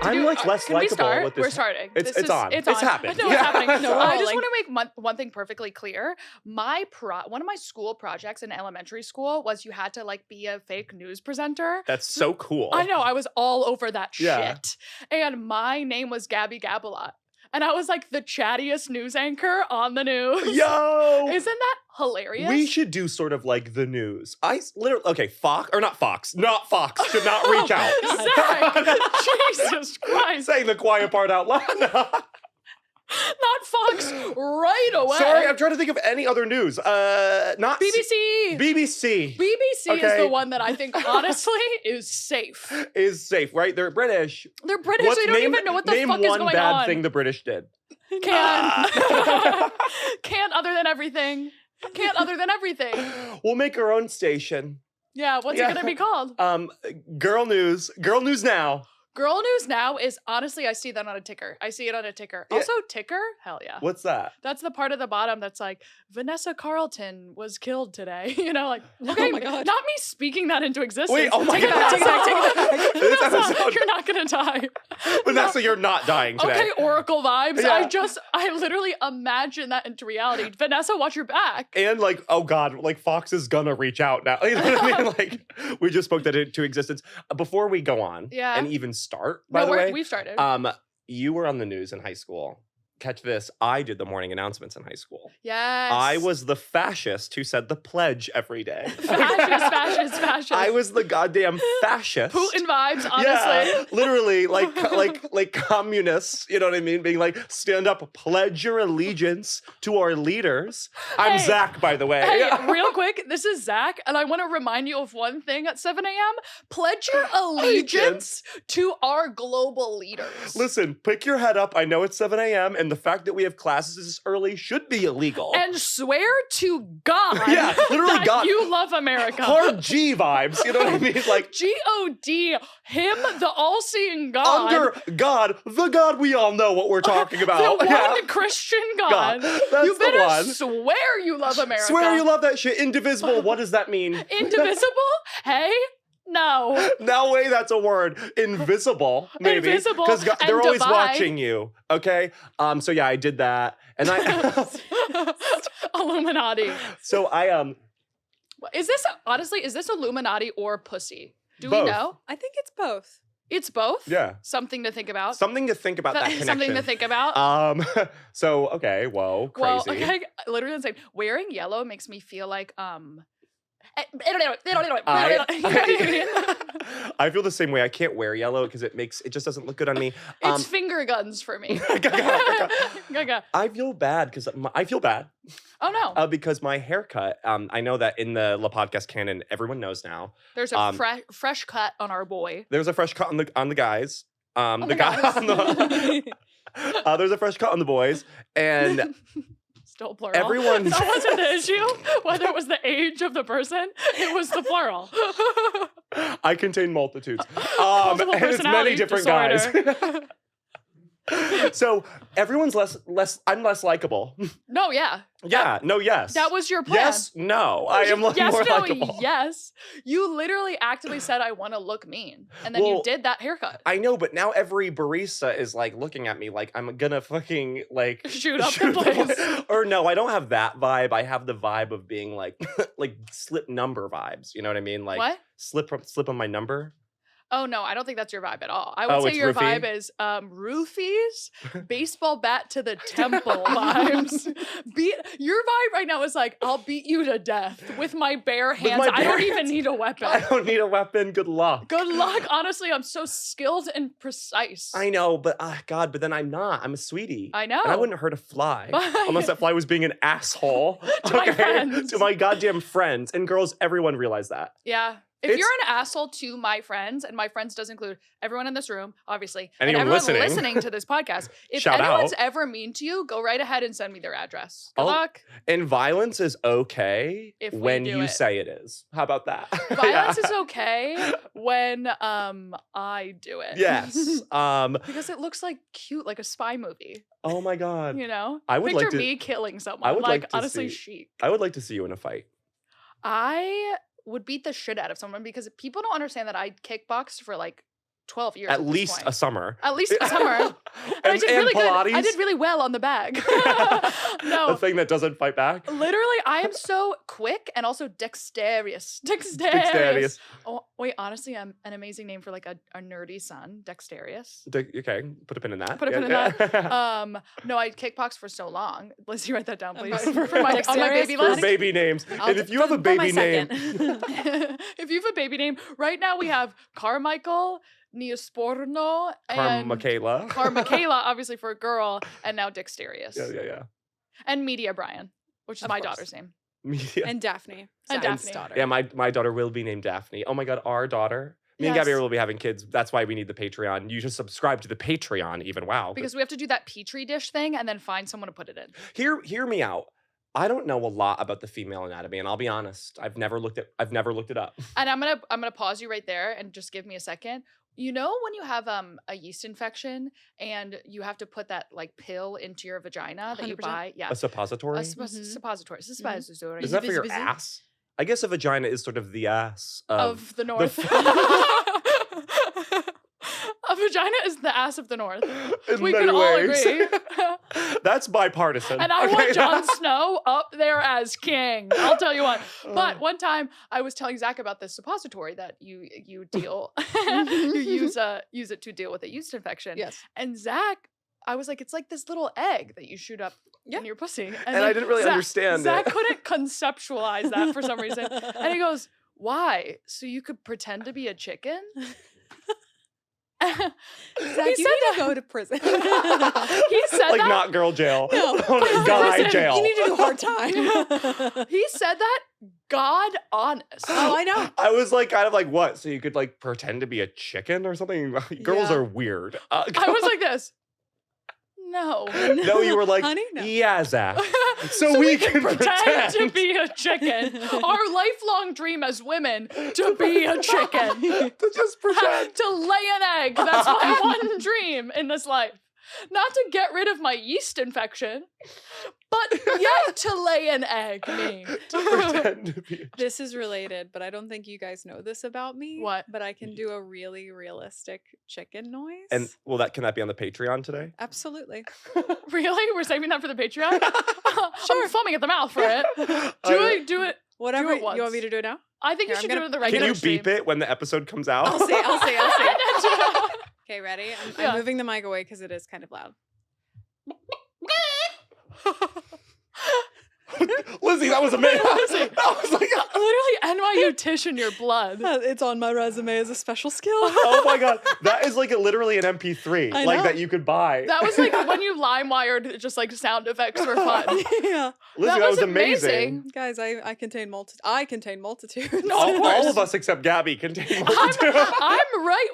I'm like less Can we likable start? with this. We're starting. It's on. It's happening. No, it's happening. No, I just rolling. want to make one thing perfectly clear. One of my school projects in elementary school was you had to like be a fake news presenter. That's so cool. I know. I was all over that Yeah. shit. And my name was Gabby Gabbalot. And I was like the chattiest news anchor on the news. Yo! Isn't that hilarious? We should do sort of like the news. Not Fox should not reach out. Zach, Jesus Christ. Saying the quiet part out loud. Not Fox right away. Sorry, I'm trying to think of any other news. Not BBC. BBC BBC is Okay. the one that I think honestly is safe. is safe, right? They're British. They're British. They don't even know what the fuck is going on. Name one bad thing the British did. Can't. Can't other than everything. Can't other than everything. We'll make our own station. Yeah, what's it gonna be called? Girl News. Girl News Now. Girl News Now is honestly, I see that on a ticker. I see it on a ticker. Yeah. Also, ticker? Hell yeah. What's that? That's the part of the bottom that's like, Vanessa Carlton was killed today. You know, like, okay, my God. not me speaking that into existence. Wait, oh my Take it God. back, take it back, take it back. This Vanessa, episode- you're not gonna die. Vanessa, you're not dying today. Okay, Oracle vibes. Yeah. I literally imagine that into reality. Vanessa, watch your back. And like, oh God, like Fox is gonna reach out now. You know what I mean? Like, we just spoke that into existence. Before we go on Yeah. and even start, by the way, We've started. you were on the news in high school. Catch this. I did the morning announcements in high school. Yes. I was the fascist who said the pledge every day. fascist. I was the goddamn fascist. Putin vibes, honestly. Yeah, literally, like communists. You know what I mean? Being like, stand up, pledge your allegiance to our leaders. I'm Hey. Zach, by the way. Hey, real quick, this is Zach, and I want to remind you of one thing at 7 a.m. Pledge your allegiance to our global leaders. Listen, pick your head up. I know it's 7 a.m. and the fact that we have classes this early should be illegal. And swear to God Yeah, literally that God. you love America. Hard G vibes. You know what I mean? Like, G-O-D, him, the all-seeing God. under God, the God we all know what we're talking about. The one Yeah. Christian God. God. That's You the better one. swear you love America. Swear you love that shit. Indivisible. What does that mean? Indivisible? Hey? No. No way that's a word. Invisible, maybe. Invisible Because and they're always divide. watching you. Okay? So yeah, I did that. And Illuminati. so I Is this Illuminati or pussy? Do Both. we know? I think it's both. It's both? yeah. Something to think about. Something to think about that connection. Something to think about. So okay, whoa, crazy. Well, okay, literally insane. Wearing yellow makes me feel like I feel the same way. I can't wear yellow because it just doesn't look good on me. It's finger guns for me. I feel bad because Oh no. because my haircut. I know that in the La Podcast canon, everyone knows now. There's a fresh cut on our boy. There's a fresh cut on the guys. the guys. There's a fresh cut on the boys, and Still plural. everyone. That wasn't the issue. Whether it was the age of the person, it was the plural. I contain multitudes. Multiple And it's many personality different disorder. guys. So everyone's I'm less likable. No, yeah. Yeah, no, yes. That was your plan. Yes, no. I am more yes, no, likable. yes. You literally actively said, I want to look mean. And then you Well, did that haircut. I know, but now every barista is like looking at me like I'm gonna fucking like Shoot up the place. Or no, I don't have that vibe. I have the vibe of being like like slip number vibes. You know what I mean? Like What? slip on my number. Oh, no, I don't think that's your vibe at all. I would say it's your roofie? vibe is roofies, baseball bat to the temple vibes. Your vibe right now is like, I'll beat you to death with my bare hands. my I bare don't even hands. need a weapon. I don't need a weapon. Good luck. Good luck. Honestly, I'm so skilled and precise. I know, but God, but then I'm not. I'm a sweetie. I know. And I wouldn't hurt a fly. But- Unless that fly was being an asshole. To my friends. To my goddamn friends. And girls, everyone realize that. Yeah. If It's- you're an asshole to my friends, and my friends does include everyone in this room, obviously, Anyone and everyone listening. to this podcast, if Shout anyone's out. ever mean to you, go right ahead and send me their address. Good Oh, luck. And violence is okay If we when do you it. say it is. How about that? Violence Yeah. is okay when I do it. Yes. Because it looks like cute, like a spy movie. Oh my God. You know? I would Picture like to- me killing someone. I would like to honestly see- chic. I would like to see you in a fight. I would beat the shit out of someone because people don't understand that I kickboxed for like 12 years. At this least point. a summer. At least a summer. And I did and really Pilates. good. I did really well on the bag. No. The thing that doesn't fight back. Literally, I am so quick and also dexterous. Dexterous. Oh, wait, honestly, I'm an amazing name for like a nerdy son. Dexterous. Okay, put a pin in that. Put a pin in that. No, I kickboxed for so long. Lizzie, write that down, please. For my, on my baby For list. baby names. And if you have a for baby my name, If you have a baby name, right now we have Carmichael, Neosporno, and Michaela. Carmichaela, obviously for a girl, and now Dexterious. Yeah. And Media Brian, which is Of my course. daughter's name. Yeah. And Daphne. And Zach's Daphne. daughter. Yeah, my daughter will be named Daphne. Oh my God, our daughter. Me and Yes. Gabby will be having kids. That's why we need the Patreon. You should subscribe to the Patreon even. Wow. Because we have to do that Petri dish thing and then find someone to put it in. Hear me out. I don't know a lot about the female anatomy, and I'll be honest. I've never looked it up. And I'm gonna pause you right there and just give me a second. You know when you have a yeast infection and you have to put that like pill into your vagina that you 100%. buy? Yeah. A suppository? A suppository. Suppository. Is that for your Busy. ass? I guess a vagina is sort of the ass of Of the north. A vagina is the ass of the north. in We many can all ways. agree. That's bipartisan. And I okay? want Jon Snow up there as king. I'll tell you what. But one time I was telling Zach about this suppository that you deal you use it to deal with a yeast infection. Yes. And Zach, I was like, it's like this little egg that you shoot up in your pussy. And then I didn't really understand Zach it. couldn't conceptualize that for some reason. And he goes, why? So you could pretend to be a chicken? Zach, He you said need to go to prison. He said like that. not girl jail. No. Guy Listen, jail. You need to do hard time. He said that God honest. Oh, I know. I was like, kind of like, what? So you could like pretend to be a chicken or something? Girls Yeah. are weird. I was like this. No. no, you were like, Honey, no. yeah, Zach. So we can pretend to be a chicken. Our lifelong dream as women to be a chicken. to just pretend. To lay an egg. That's my one dream in this life. Not to get rid of my yeast infection, but yet to lay an egg. Me. to pretend to be a chicken. This is related, but I don't think you guys know this about me. What? But I can do a really realistic chicken noise. And can that be on the Patreon today? Absolutely. Really? We're saving that for the Patreon? I'm foaming at the mouth for it. Do it. Whatever. once. You want me to do it now? I think Here, you I'm should gonna- do it in the Can regular Can you stream. beep it when the episode comes out? I'll say. Okay, ready? Yeah. I'm moving the mic away because it is kind of loud. Lizzie, that was amazing. Lizzie. That was like, Literally NYU Tish in your blood. It's on my resume as a special skill. oh my God. That is like literally an MP3 I like know. that you could buy. That was like when you LimeWired just like sound effects for fun. Yeah. Lizzie, that was amazing. Guys, I contain multitudes. No, all, of course. all of us except Gabby contain I'm multitude. right.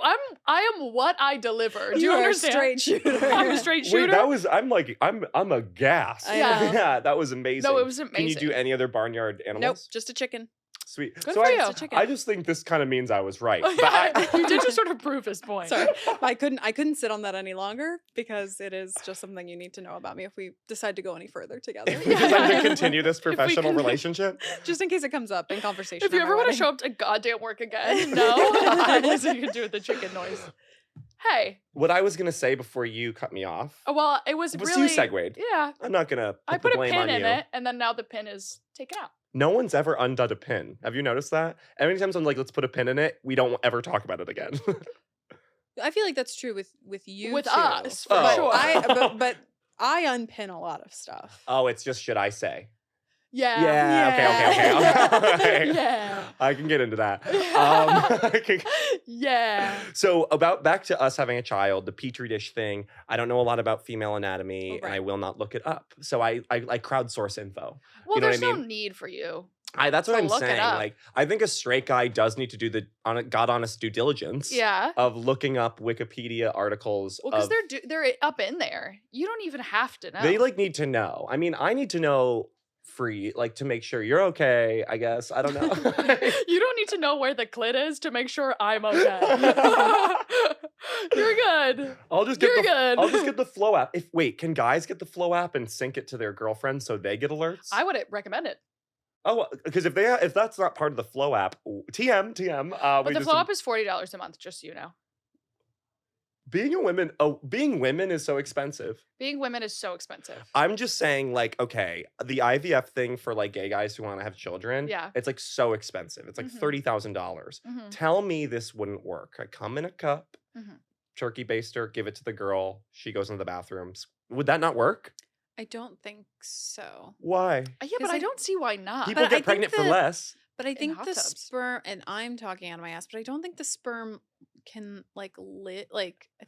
I am what I deliver. Do you are understand? a straight shooter. I'm a straight shooter. Wait, that was I'm aghast. Yeah. Yeah, that was amazing. No, it was amazing. Can you do any other barnyard animals? Nope, just a chicken. Sweet. Good so for I, you. Just a chicken. I just think this kind of means I was right. But You did just sort of prove his point. Sorry, I couldn't sit on that any longer because it is just something you need to know about me if we decide to go any further together. if we decide to continue this professional can- relationship, Just in case it comes up in conversation. If you at my ever want to wedding. show up to goddamn work again, no. Listen, you can do the chicken noise. Hey. what I was gonna say before you cut me off Well, it was was really. you segued. Yeah. I'm not gonna put I the put a blame pin on in you. it, and then now the pin is taken out. No one's ever undone a pin. Have you noticed that? Anytime someone's like, let's put a pin in it, we don't ever talk about it again. I feel like that's true with you With too. us, for but sure. but I unpin a lot of stuff. oh, it's just should I say? Yeah. Okay. Yeah. I can get into that. Yeah. So back to us having a child, the petri dish thing. I don't know a lot about female anatomy, and I will not look it up. So I crowdsource info. Well, You know what there's I no mean? need for you. That's what So I'm look it saying. up. Like, I think a straight guy does need to do the God honest due diligence. Yeah. Of looking up Wikipedia articles. Well, because they're up in there. You don't even have to know. They like need to know. I mean, I need to know to make sure you're okay. I guess I don't know. You don't need to know where the clit is to make sure I'm okay. You're good. I'll just get You're good. I'll just get the Flow app. Can guys get the Flow app and sync it to their girlfriend so they get alerts? I would recommend it. Oh, because if that's not part of the Flow app, TM. But the Flow app is $40 a month, just so you know. being women is so expensive. Being women is so expensive. I'm just saying, like, okay, the IVF thing for like gay guys who want to have children, Yeah. it's like so expensive. It's like Mhm. $30,000. Mhm. Tell me this wouldn't work. I come in a cup, Mhm. turkey baster, give it to the girl. She goes into the bathrooms. Would that not work? I don't think so. Why? Yeah, 'Cause but I I- don't see why not. People I get think pregnant for that- less. But I In think hot the tubs. sperm, and I'm talking out of my ass, but I don't think the sperm can I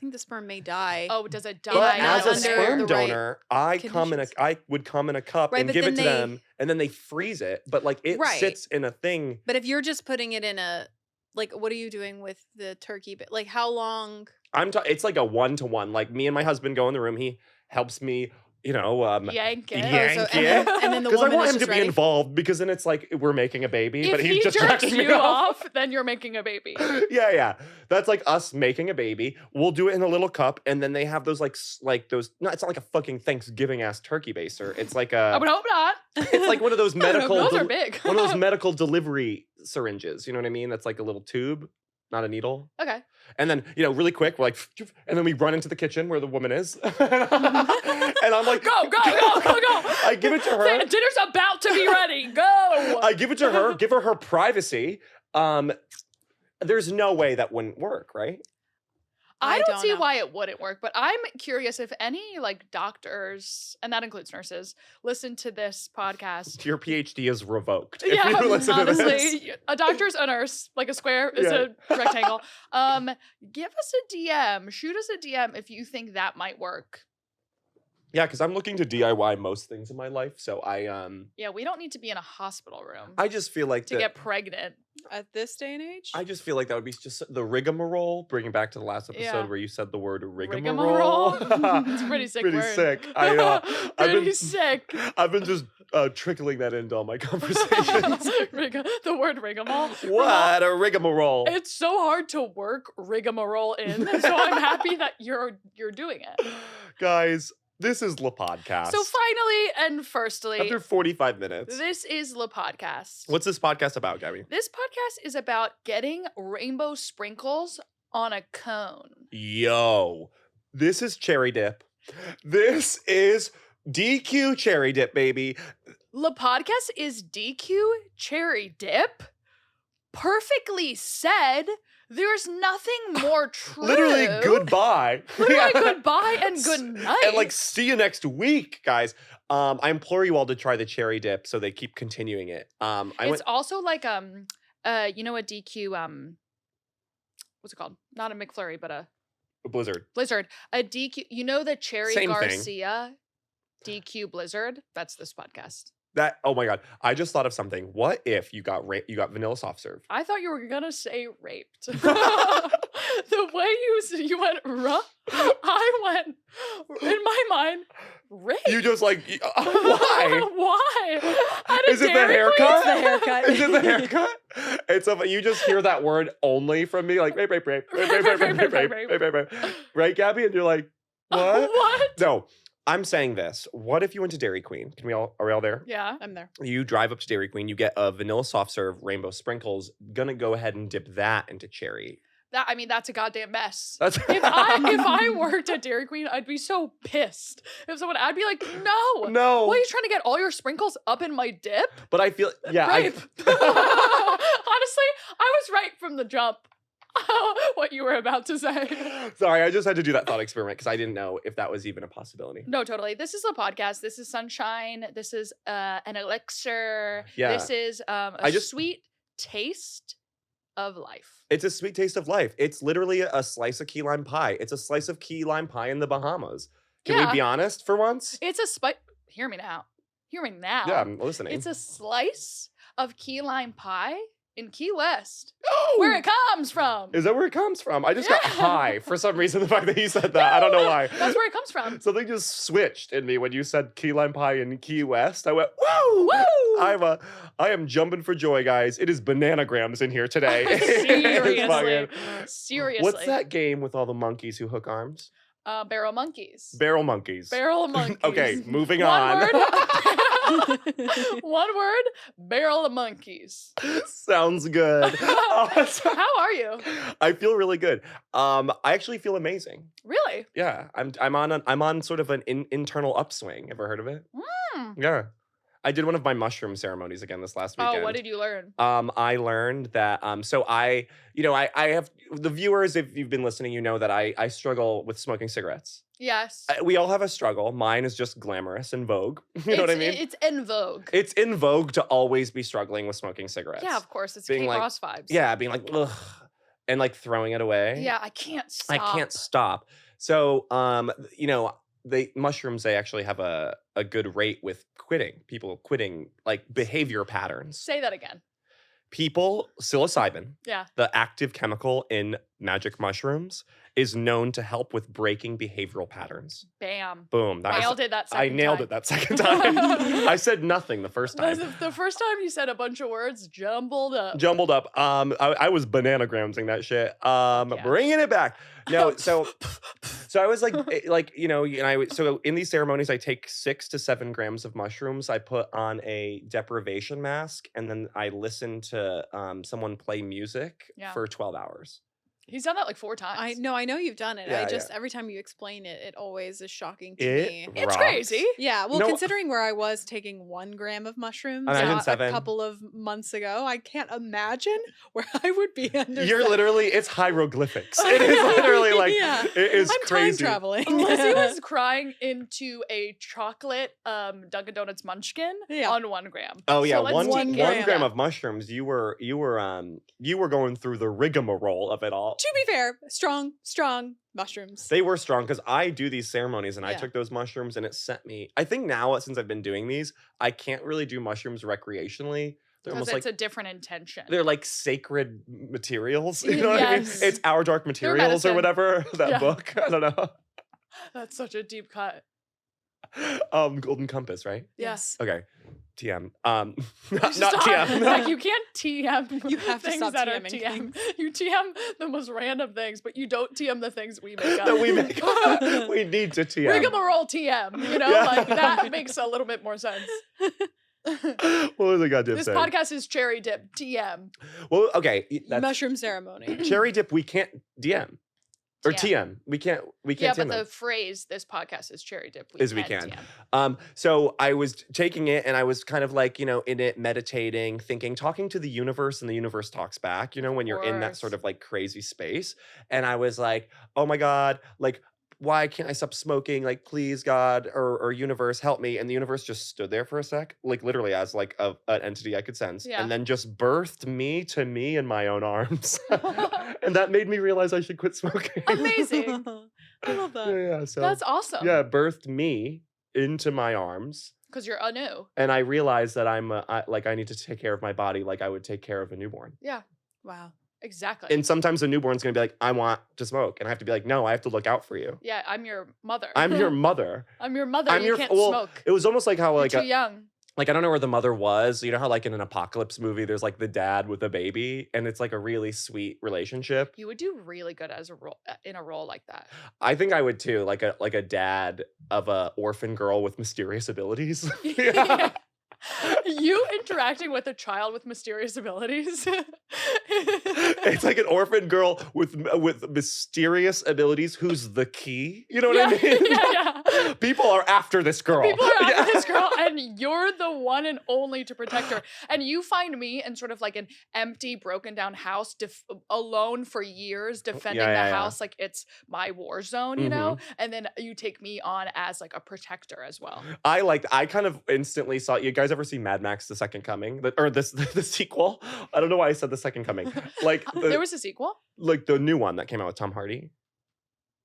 think the sperm may die. Oh, does it die? But not as a under sperm the right donor, conditions. I would come in a cup Right, and but give it to then them, and then they freeze it. But like it Right. sits in a thing. But if you're just putting it in a what are you doing with the turkey? Like how long? It's like a 1-to-1. Like me and my husband go in the room. He helps me, Yank it. yank and it. then the Because I woman want is him to just be ready. involved. Because then it's like we're making a baby, If but he he's just jerks jacking me you off. off, then you're making a baby. Yeah. That's like us making a baby. We'll do it in a little cup, and then they have those like those. No, it's not like a fucking Thanksgiving ass turkey baster. It's like I a. would hope not. It's like one of those medical. Those are big. one of those medical delivery syringes. You know what I mean? That's like a little tube, not a needle. Okay. And then, really quick, we're like, and then we run into the kitchen where the woman is. And I'm like, Go. I give it to her. Dinner's about to be ready. Go. I give it to her, give her privacy. There's no way that wouldn't work, right? I don't see know. why it wouldn't work, but I'm curious if any doctors, and that includes nurses, listen to this podcast. Your PhD is revoked. If Yeah, you listen to this. honestly, a doctor's a nurse. Like a square is a rectangle. Give us a DM. Shoot us a DM if you think that might work. Yeah, because I'm looking to DIY most things in my life. So Yeah, we don't need to be in a hospital room I just feel like to get pregnant. At this day and age? I just feel like that would be just the rigmarole, bringing back to the last episode Yeah. where you said the word Rigmarole? rigmarole. It's a pretty sick Pretty word. sick. I know. Pretty sick. I've been just trickling that into all my conversations. The word rigmarole. What a rigmarole. It's so hard to work rigmarole in, so I'm happy that you're doing it. Guys, this is Le Podcast. So finally and firstly, After 45 minutes. this is Le Podcast. What's this podcast about, Gabby? This podcast is about getting rainbow sprinkles on a cone. Yo, this is cherry dip. This is DQ cherry dip, baby. Le Podcast is DQ cherry dip. Perfectly said. There's nothing more true. Literally, goodbye. Literally, goodbye and good night. And like, see you next week, guys. I implore you all to try the cherry dip so they keep continuing it. It's also like a DQ what's it called? Not a McFlurry, but a Blizzard. Blizzard. A DQ. You know the Cherry Same thing. Garcia DQ Blizzard? That's this podcast. Oh my god! I just thought of something. What if you got vanilla soft serve? I thought you were gonna say raped. The way you went rough, I went in my mind raped. You just like why? Why? At a Is it the Dairy Queen? haircut? It's the haircut. Is it the haircut? It's you just hear that word only from me, like rape, right, Gabby? And you're like, what? What? No, I'm saying this. What if you went to Dairy Queen? Are we all there? Yeah. I'm there. You drive up to Dairy Queen, you get a vanilla soft serve, rainbow sprinkles. Gonna go ahead and dip that into cherry. That's a goddamn mess. That's If I worked at Dairy Queen, I'd be so pissed. I'd be like, no. no. Why are you trying to get all your sprinkles up in my dip? But I feel Rape. Honestly, I was right from the jump. What you were about to say. Sorry, I just had to do that thought experiment because I didn't know if that was even a possibility. No, totally. This is a podcast. This is sunshine. This is an elixir. Yeah. This is sweet taste of life. It's a sweet taste of life. It's literally a slice of key lime pie. It's a slice of key lime pie in the Bahamas. Can Yeah. we be honest for once? It's a Hear me now. Hear me now. Yeah, I'm listening. It's a slice of key lime pie in Key West, Oh! where it comes from. Is that where it comes from? I just got Yeah. high for some reason. The fact that you said that, I don't know why. That's where it comes from. Something just switched in me when you said key lime pie in Key West. I went, woo! Woo! I am jumping for joy, guys. It is bananagrams in here today. It's Seriously. fucking- Seriously. What's that game with all the monkeys who hook arms? Barrel monkeys. Barrel monkeys. Barrel monkeys. Okay, moving One on. word. One word. Barrel of monkeys. Sounds good. How are you? I feel really good. I actually feel amazing. Really? Yeah, I'm on sort of an internal upswing. Ever heard of it? Mm. Yeah. I did one of my mushroom ceremonies again this last weekend. Oh, what did you learn? I learned that so I have the viewers, if you've been listening, you know that I struggle with smoking cigarettes. Yes. We all have a struggle. Mine is just glamorous and vogue. You know what I mean? It's in vogue. It's in vogue to always be struggling with smoking cigarettes. Yeah, of course. It's Being Kate like- Ross vibes. Yeah, being like, ugh, and like throwing it away. Yeah, I can't stop. I can't stop. So, mushrooms, they actually have a good rate with quitting. People quitting like behavior patterns. Say that again. Psilocybin, Yeah. the active chemical in magic mushrooms, is known to help with breaking behavioral patterns. Bam. Boom. Nailed it that I second nailed time. it that second time. I said nothing the first time. The first time you said a bunch of words jumbled up. Jumbled up. I was bananagramsing that shit. Bringing it back. No, so I was like, so in these ceremonies, I take 6 to 7 grams of mushrooms. I put on a deprivation mask, and then I listen to someone play music Yeah. for 12 hours. He's done that like 4 times. I know you've done it. Yeah, every time you explain it, it always is shocking to It me. It's rocks. crazy. Yeah, well, No. considering where I was taking 1 gram of mushrooms Imagine a 7. couple of months ago, I can't imagine where I would be under. You're literally, it's hieroglyphics. It is literally like, Yeah. it is I'm crazy. time traveling. Lizzie was crying into a chocolate Dunkin' Donuts munchkin Yeah. on 1 gram. Oh yeah, So let's one take one care gram, of that. of mushrooms. You were going through the rigmarole of it all. To be fair, strong mushrooms. They were strong because I do these ceremonies and I Yeah. took those mushrooms and it sent me. I think now, since I've been doing these, I can't really do mushrooms recreationally. They're Because almost it's like a different intention. they're like sacred materials. You know what I mean? Yes. It's Our Dark Materials or medicine. whatever that Yeah. book. I don't know. That's such a deep cut. Golden Compass, right? Yes. Okay. TM. Not Stop. TM. Like, you can't TM You have to things stop that are TMing TM. things. You TM the most random things, but you don't TM the things we make up. that we make. We need to TM. Rigmarole TM. You know, Yeah. like that makes a little bit more sense. What was the goddamn This saying? podcast is cherry dip TM. Well, okay. That's Mushroom ceremony. cherry dip. We can't DM or TM. TM. We can't. Yeah, TM but them. the phrase "this podcast is cherry dip" Is we can. So I was taking it and I was kind of like, in it, meditating, thinking, talking to the universe, and the universe talks back, when you're in that sort course. of like crazy space. And I was like, oh my God, like, why can't I stop smoking? Like, please, God or universe, help me. And the universe just stood there for a sec, like literally as like an entity I could sense. Yeah. And then just birthed me to me in my own arms. And that made me realize I should quit smoking. Amazing. I love that. Yeah, so That's awesome. yeah, birthed me into my arms. Because you're anew. And I realized that I need to take care of my body like I would take care of a newborn. Yeah, Wow. exactly. And sometimes a newborn's gonna be like, I want to smoke. And I have to be like, no, I have to look out for you. Yeah, I'm your mother. I'm your mother. I'm your mother. I'm You your- can't well, smoke. It was almost like how You're like too young. like I don't know where the mother was. You know how like in an apocalypse movie, there's like the dad with a baby, and it's like a really sweet relationship. You would do really good as a role in a role like that. I think I would too, like a dad of a orphan girl with mysterious abilities. Yeah. You interacting with a child with mysterious abilities. It's like an orphan girl with mysterious abilities who's the key. You know what I mean? Yeah. People are after this girl. People are after Yeah. this girl, and you're the one and only to protect her. And you find me in sort of like an empty, broken down house, alone for years, defending yeah, the yeah. house like it's my war zone, you know? And then you take me on as like a protector as well. I kind of instantly saw. You guys ever see Mad Max: The Second Coming? The sequel? I don't know why I said The Second Coming. There was a sequel? like the new one that came out with Tom Hardy.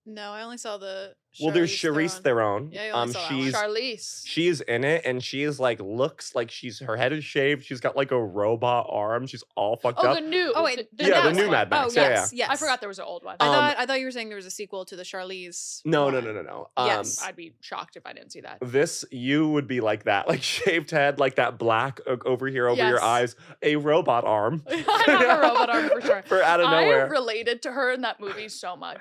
No, I only saw the Well, there's Charlize Theron. Yeah, you only saw that one. Charlize. She's in it, and she is like looks like her head is shaved. She's got like a robot arm. She's all fucked Oh, up. the new. Oh, wait, the yeah, the newest new one. Mad Max. Oh, yeah, yes, yes. I forgot there was an old one. I thought you were saying there was a sequel to the Charlize. No. Yes. I'd be shocked if I didn't see that. This you would be like that, like shaved head, like that black over here over your Yes. eyes, a robot arm. I have a robot arm for sure. For out of I nowhere. related to her in that movie so much.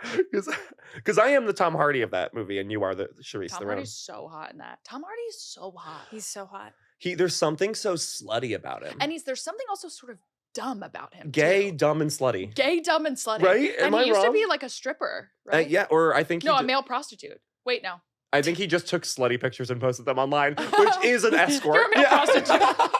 Because I am the Tom Hardy of that movie, and you are the Charlize Tom Theron. Hardy's so hot in that. Tom Hardy is so hot. He's so hot. There's something so slutty about him. And there's something also sort of dumb about him. Gay, too. dumb, and slutty. Gay, dumb, and slutty. Right? And Am he I used to wrong? be like a stripper, right? Yeah, or I think No, a male prostitute. Wait, no. I think he just took slutty pictures and posted them online, which is an escort. You're a male prostitute.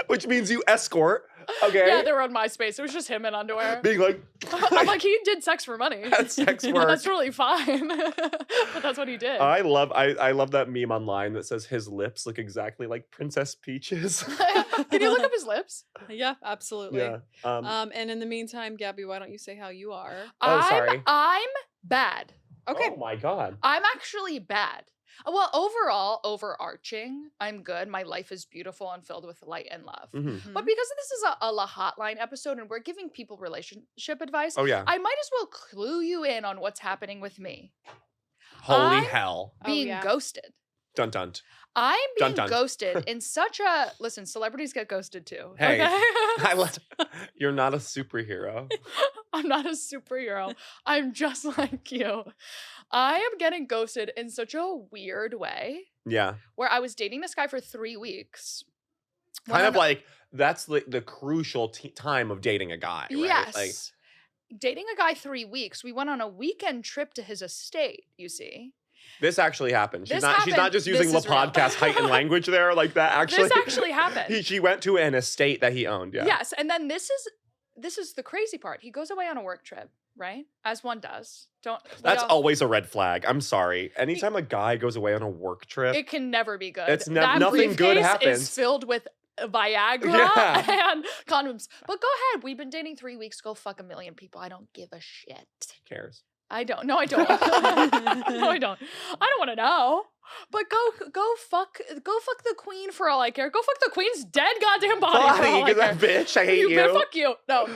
Which means you escort. Okay. Yeah, they were on MySpace. It was just him in underwear. Being like, I'm like, he did sex for money. That's sex And work. that's really fine. But that's what he did. I love that meme online that says his lips look exactly like Princess Peach's. Can you look up his lips? Yeah, absolutely. Yeah. And in the meantime, Gabby, why don't you say how you are? Sorry. I'm bad. Okay. Oh my god. I'm actually bad. Well, overall, overarching, I'm good. My life is beautiful and filled with light and love. Mhm. But because this is a LHotline episode and we're giving people relationship advice, Oh yeah. I might as well clue you in on what's happening with me. Holy I'm hell. Being yeah. ghosted. Dun dun. I'm being Dun, dun. ghosted in such a listen. Celebrities get ghosted too. Hey, okay? You're not a superhero. I'm not a superhero. I'm just like you. I am getting ghosted in such a weird way. Yeah. Where I was dating this guy for 3 weeks. Kind of When- like that's the crucial time of dating a guy, right? Yes. Like, dating a guy 3 weeks. We went on a weekend trip to his estate. You see. this actually happened. She's This not. She's not happened. just using This the is real. podcast height and language there. Like that actually. This actually happened. She went to an estate that he owned. Yeah. Yes, and then this is the crazy part. He goes away on a work trip, right? As one does. That's always a red flag. I'm sorry. Anytime a guy goes away on a work trip, It can never be good. It's that nothing good briefcase happens. Is filled with Viagra Yeah. and condoms. But go ahead. We've been dating 3 weeks. Go fuck a million people. I don't give a shit. who cares? I don't. No, I don't. No, I don't. I don't want to know. But go fuck the queen for all I care. Go fuck the queen's dead goddamn body for all I Bye, care. bitch. I hate you. Man, fuck you. No.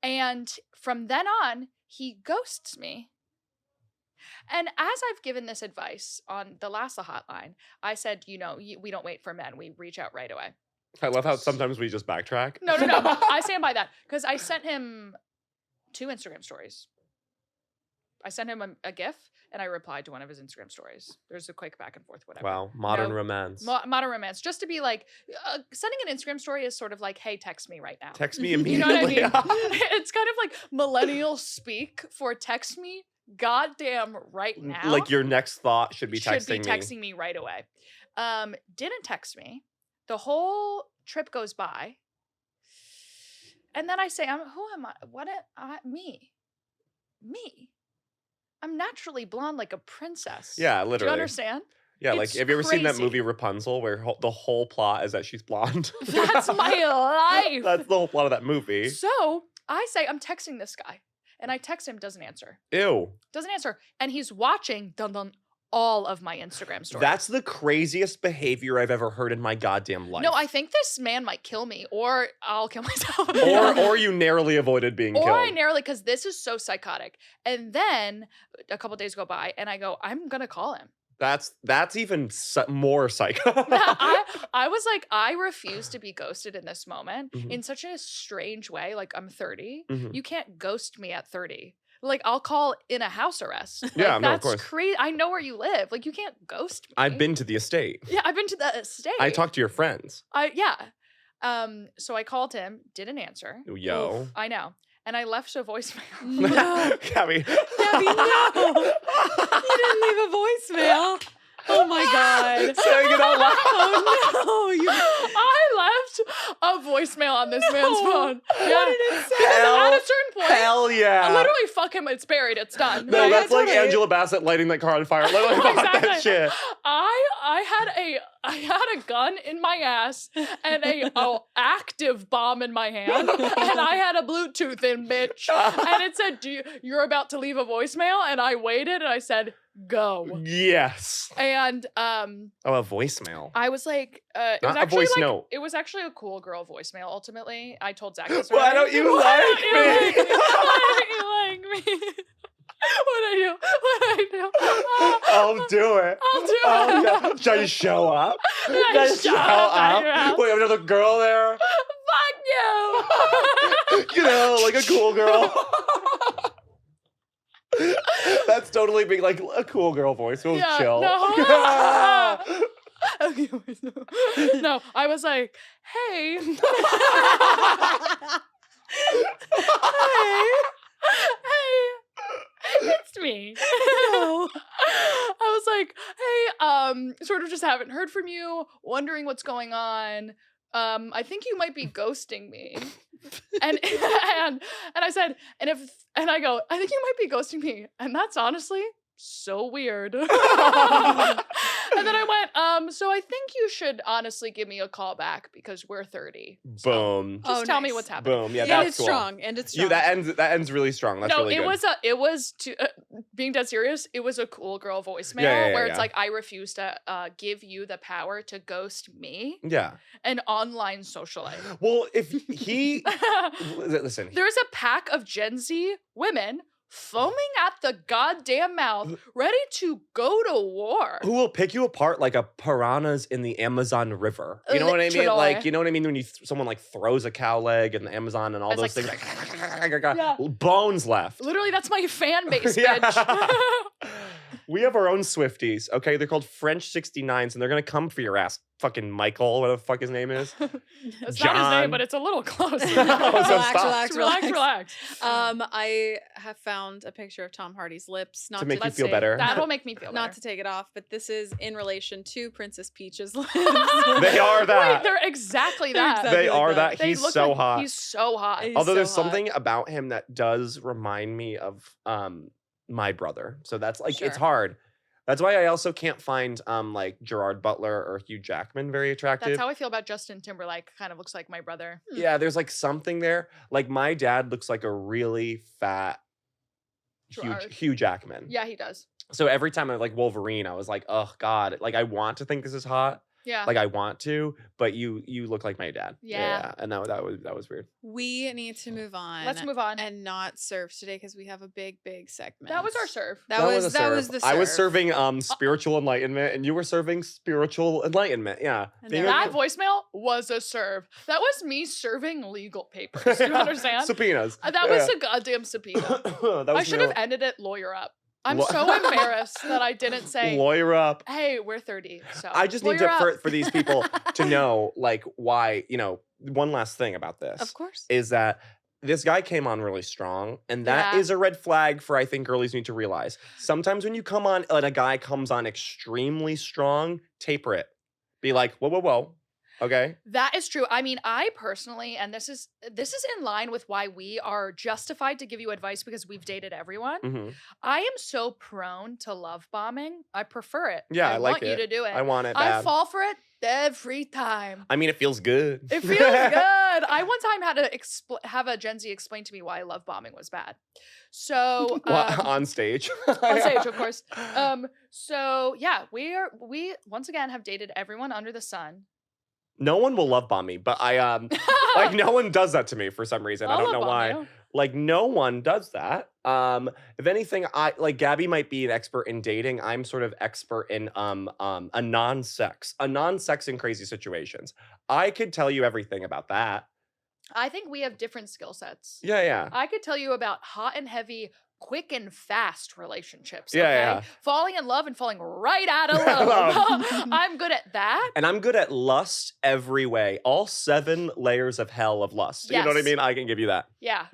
And from then on, he ghosts me. And as I've given this advice on the last hotline, I said, we don't wait for men. We reach out right away. I love how sometimes we just backtrack. No. I stand by that because I sent him 2 Instagram stories. I sent him a GIF and I replied to one of his Instagram stories. There's a quick back and forth, whatever. Wow, modern No. romance. Modern romance. Just to be like, sending an Instagram story is sort of like, hey, text me right now. Text me You know immediately. what I mean? It's kind of like millennial speak for text me goddamn right now. Like your next thought should be texting me. me right away. Didn't text me. The whole trip goes by. And then I say, who am I? Me. I'm naturally blonde like a princess. Yeah, Do you literally. understand? Yeah, like It's have you ever seen that crazy. movie Rapunzel where the whole plot is that she's blonde? That's my life. That's the whole plot of that movie. So I say, I'm texting this guy. And I text him, doesn't answer. Ew. Doesn't answer. And he's watching all of my Instagram stories. That's the craziest behavior I've ever heard in my goddamn life. No, I think this man might kill me, or I'll kill myself. or you narrowly avoided being Or killed. I narrowly, because this is so psychotic. And then a couple days go by, and I go, I'm gonna call him. That's even more psycho. I was like, I refuse to be ghosted in this moment Mhm. in such a strange way. Like, I'm 30. Mhm. You can't ghost me at 30. Like, I'll call in a house arrest. Like, Yeah, no, of that's course. crazy. I know where you live. Like, you can't ghost me. I've been to the estate. Yeah, I've been to the estate. I talked to your friends. Yeah. So I called him, didn't answer. Yo. Oof, I know. And I left a voicemail. No. Gabby. Gabby, no. You didn't leave a voicemail. Oh my God. Saying it out loud. Oh no. I left a voicemail on this man's No. phone. What did it say? Because at a certain point, Hell yeah. literally, fuck him. It's buried. It's done. No, Yeah, that's like totally. Angela Bassett lighting that car on fire. Literally, fuck that Exactly. shit. I had I had a gun in my ass and a active bomb in my hand, and I had a Bluetooth in, bitch. And it said, you're about to leave a voicemail? And I waited and I said, go. Yes. And a voicemail. I was like, it was Not a actually voice like, note. it was actually a cool girl voicemail. Ultimately, I told Zach this. Why don't you like me? Why don't you like me? What I do? I'll do it. I'll do it. Yeah. Should I show up? Should I show up at your house? Wait, another girl there? Fuck you. You know, like a cool girl. That's totally being like a cool girl voice. We'll chill. No. No, I was like, hey. Hey, it's me. No. I was like, hey, sort of just haven't heard from you, wondering what's going on. I think you might be ghosting me. And I said, and I go, I think you might be ghosting me. And that's honestly so weird. And then I went, so I think you should honestly give me a call back because we're 30. So Boom. just tell me what's happening. Boom. Yeah, And that's it's cool. strong. And it's strong. That ends really strong. That's No, really good. it was being dead serious. It was a cool girl voicemail where it's like, I refuse to give you the power to ghost me. Yeah. An online socialite. Well, if he listen, There's a pack of Gen Z women foaming at the goddamn mouth, ready to go to war. who will pick you apart like a piranhas in the Amazon River? You know what I mean? Literally. Like, you know what I mean when someone like throws a cow leg in the Amazon and all It's those like, things, Yeah. bones left. Literally, that's my fan base, Yeah. bitch. We have our own Swifties, okay? They're called French 69s, and they're gonna come for your ass. Fucking Michael, whatever the fuck his name is. That's not his John. name, but it's a little close. So Relax, stop. Relax. I have found a picture of Tom Hardy's lips. Not To make you Let's feel see. better. That'll make me feel better. Not to take it off, but this is in relation to Princess Peach's lips. They are that. Wait, they're exactly They're that. exactly They are that. They He's look so like- hot. He's so hot. He's Although so there's hot. something about him that does remind me of my brother. So that's like, it's Sure. hard. That's why I also can't find like Gerard Butler or Hugh Jackman very attractive. That's how I feel about Justin Timberlake. Kind of looks like my brother. Yeah, there's like something there. Like my dad looks like a really fat Gerard. Hugh Jackman. Yeah, he does. So every time I like Wolverine, I was like, oh God. Like I want to think this is hot. Yeah. Like I want to, but you look like my dad. Yeah. And that was weird. We need to move on. Let's move on. And not serve today because we have a big segment. That was our serve. That was a the serve. serve. I was serving spiritual enlightenment, and you were serving spiritual enlightenment. Yeah. And Being there- a- That voicemail was a serve. That was me serving legal papers. Do you understand? Subpoenas. That was a goddamn subpoena. That was I should have ended it lawyer up. I'm Lo- so embarrassed that I didn't say, lawyer up. hey, we're 30. So I just need lawyer to up. for these people to know like why, one last thing about this Of course. is that this guy came on really strong, and that Yeah. is a red flag for I think girlies need to realize. Sometimes when you come on and a guy comes on extremely strong, taper it. Be like, whoa. Okay. That is true. I mean, I personally, and this is in line with why we are justified to give you advice because we've dated everyone. hmm I am so prone to love bombing. I prefer it. Yeah, I like want you it. to do it. I want it I bad. fall for it every time. I mean, it feels good. It feels good. I one time had to have a Gen Z explain to me why love bombing was bad. So Well, on stage. on stage, of course. So yeah, we once again have dated everyone under the sun. No one will love bomb me, but I like no one does that to me for some reason. I I'll don't know love bomb why. you. Like no one does that. If anything, I like Gabby might be an expert in dating. I'm sort of expert in a non-sex in crazy situations. I could tell you everything about that. I think we have different skill sets. Yeah. I could tell you about hot and heavy, quick and fast relationships. Yeah, okay? yeah. Falling in love and falling right out of love. I'm good at that. And I'm good at lust every way. All 7 layers of hell of lust. You know what I Yes. mean? I can give you that. Yeah.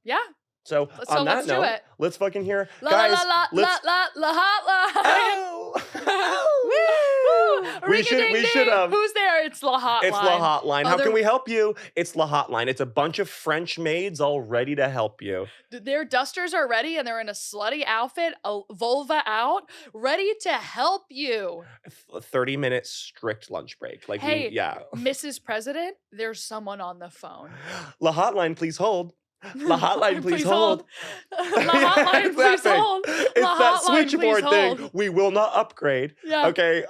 Yeah. So So on that let's do note, it. let's fucking hear. La Guys, la la la let's la la hotline. Oh! Woo! We should- Ring-a-ding-ding. have- Who's there? It's It's LHotline. It's LHotline. How Other- can we help you? It's LHotline. It's a bunch of French maids all ready to help you. Their dusters are ready and they're in a slutty outfit, a vulva out, ready to help you. 30-minute strict lunch break. Like, Hey, yeah. Mrs. President, there's someone on the phone. LHotline, please hold. LHotline, please hold. LHotline, It's please that thing. hold. It's that LHotline, please switchboard thing. hold. We will not upgrade. Yeah. Okay.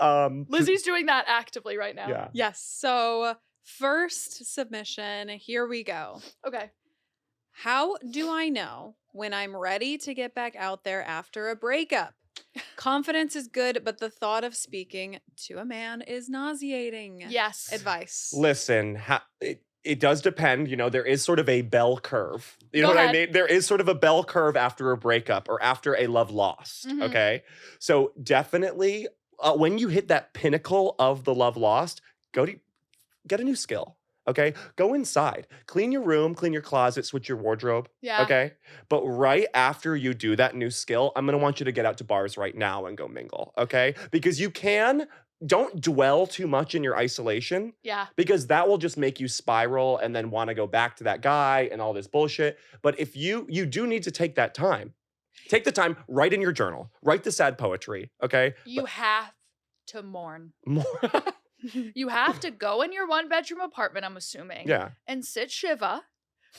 Lizzie's doing that actively right now. Yeah. Yes. So, first submission, here we go. Okay. How do I know when I'm ready to get back out there after a breakup? Confidence is good, but the thought of speaking to a man is nauseating. Yes. Advice. Listen, it does depend. You know, there is sort of a bell curve. You know Go what ahead. I mean? There is sort of a bell curve after a breakup or after a love lost. Mhm. Okay. So definitely when you hit that pinnacle of the love lost, get a new skill. Okay. Go inside, clean your room, clean your closet, switch your wardrobe. Yeah. Okay. But right after you do that new skill, I'm going to want you to get out to bars right now and go mingle. Okay. Because don't dwell too much in your isolation. Yeah. Because that will just make you spiral and then want to go back to that guy and all this bullshit. But if you do need to take that time. Take the time, write in your journal, write the sad poetry, okay? You have to mourn. More. You have to go in your 1-bedroom apartment, I'm assuming. Yeah. And sit Shiva,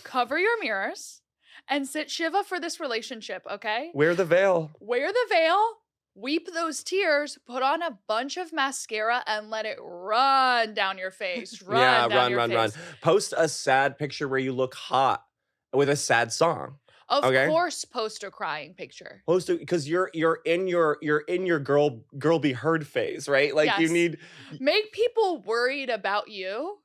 cover your mirrors, and sit Shiva for this relationship, okay? Wear the veil. Wear the veil, weep those tears, put on a bunch of mascara, and let it run down your face. Run. Post a sad picture where you look hot with a sad song. Of Okay. course, post a crying picture. Post it because you're in your girl be heard phase, right? Like you Yes. need Make people worried about you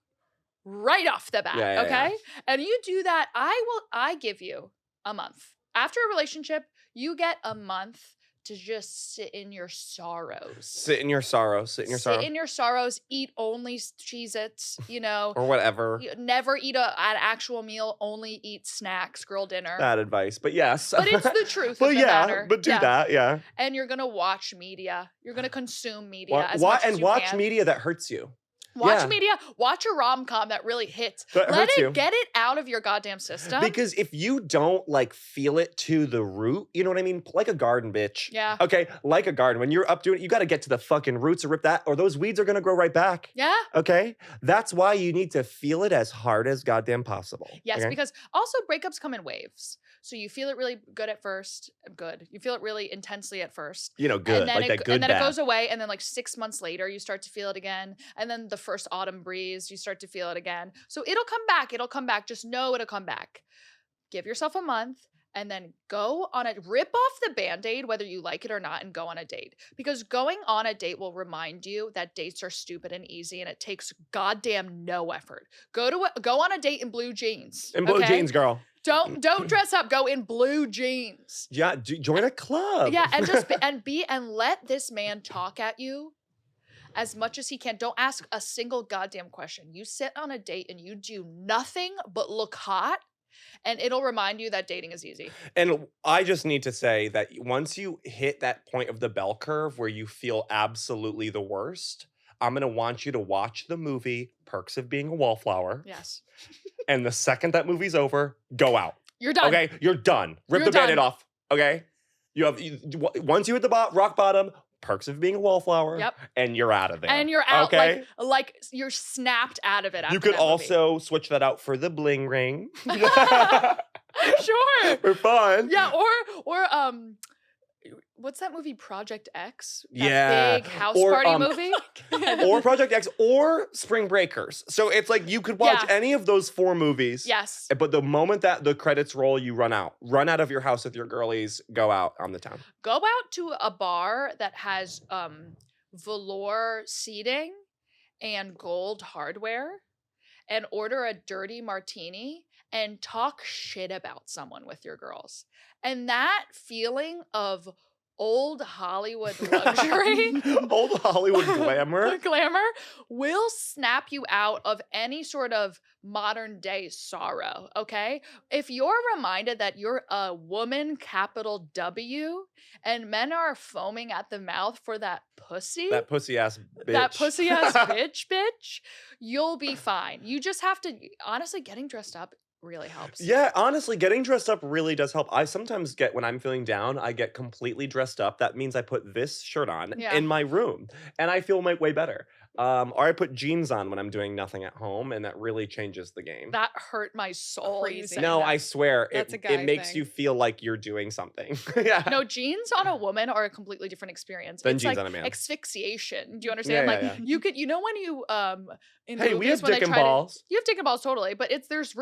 right off the bat, Yeah, okay? And you do that, I give you a month. After a relationship, you get a month to just sit in your sorrows. sit in your sorrow. Sit in your sorrows, eat only Cheez-Its, you know. or whatever. Never eat an actual meal, only eat snacks, girl dinner. Bad advice, but yes. But it's the truth But of the yeah, matter. but do Yeah. that, yeah. And you're gonna watch media. You're gonna consume media as much as And you watch can. media that hurts you. Watch Yeah. media. Watch a rom-com that really hits. That Let hurts it you. get it out of your goddamn system. Because if you don't like feel it to the root, you know what I mean? Like a garden, bitch. Yeah. Okay, like a garden. When you're up doing it, you got to get to the fucking roots and rip that, or those weeds are gonna grow right back. Yeah. Okay, that's why you need to feel it as hard as goddamn possible. Yes, okay? because also breakups come in waves. So you feel it really good at first. Good. You feel it really intensely at first. You know, good, And then, like that good and then bad. it goes away. And then like 6 months later, you start to feel it again. And then the first autumn breeze, you start to feel it again. So it'll come back. It'll come back. Just know it'll come back. Give yourself a month and then rip off the Band-Aid, whether you like it or not, and go on a date. Because going on a date will remind you that dates are stupid and easy and it takes goddamn no effort. Go on a date in blue jeans. In blue okay? jeans, girl. Don't dress up. Go in blue jeans. Yeah, join a club. Yeah, and just and let this man talk at you as much as he can. Don't ask a single goddamn question. You sit on a date and you do nothing but look hot, and it'll remind you that dating is easy. And I just need to say that once you hit that point of the bell curve where you feel absolutely the worst, I'm going to want you to watch the movie Perks of Being a Wallflower. Yes. And the second that movie's over, go out. You're done. Okay? You're done. Rip You're the Band-Aid done. off. Okay? Once you hit the rock bottom, Perks of Being a Wallflower. Yep. And you're out of there. And you're out Okay? like you're snapped out of it after You could that movie. also switch that out for the bling ring. Sure. For fun. Yeah, or what's that movie, Project X? That Yeah. big house Or, party movie? Or Project X or Spring Breakers. So it's like you could watch Yeah. any of those 4 movies. Yes. But the moment that the credits roll, you run out. Run out of your house with your girlies. Go out on the town. Go out to a bar that has velour seating and gold hardware and order a dirty martini and talk shit about someone with your girls. And that feeling of old Hollywood luxury, Old Hollywood glamour. glamour will snap you out of any sort of modern day sorrow, okay? If you're reminded that you're a woman, capital W, and men are foaming at the mouth for that pussy, That pussy ass bitch. that pussy ass bitch, you'll be fine. You just have to, honestly, getting dressed up really helps. Yeah, honestly, getting dressed up really does help. I sometimes get, when I'm feeling down, I get completely dressed up. That means I put this shirt on Yeah. in my room, and I feel way better. Or I put jeans on when I'm doing nothing at home, and that really changes the game. That hurt my soul. you Crazy. saying No, that. I swear, That's a it guy makes thing. you feel like you're doing something. Yeah. No, jeans on a woman are a completely different experience. Than It's jeans like on a man. asphyxiation. Do you understand? Yeah, like yeah. you could, when you in Hey, we movies have when they dick and try to- balls. you have dick and balls totally, but there's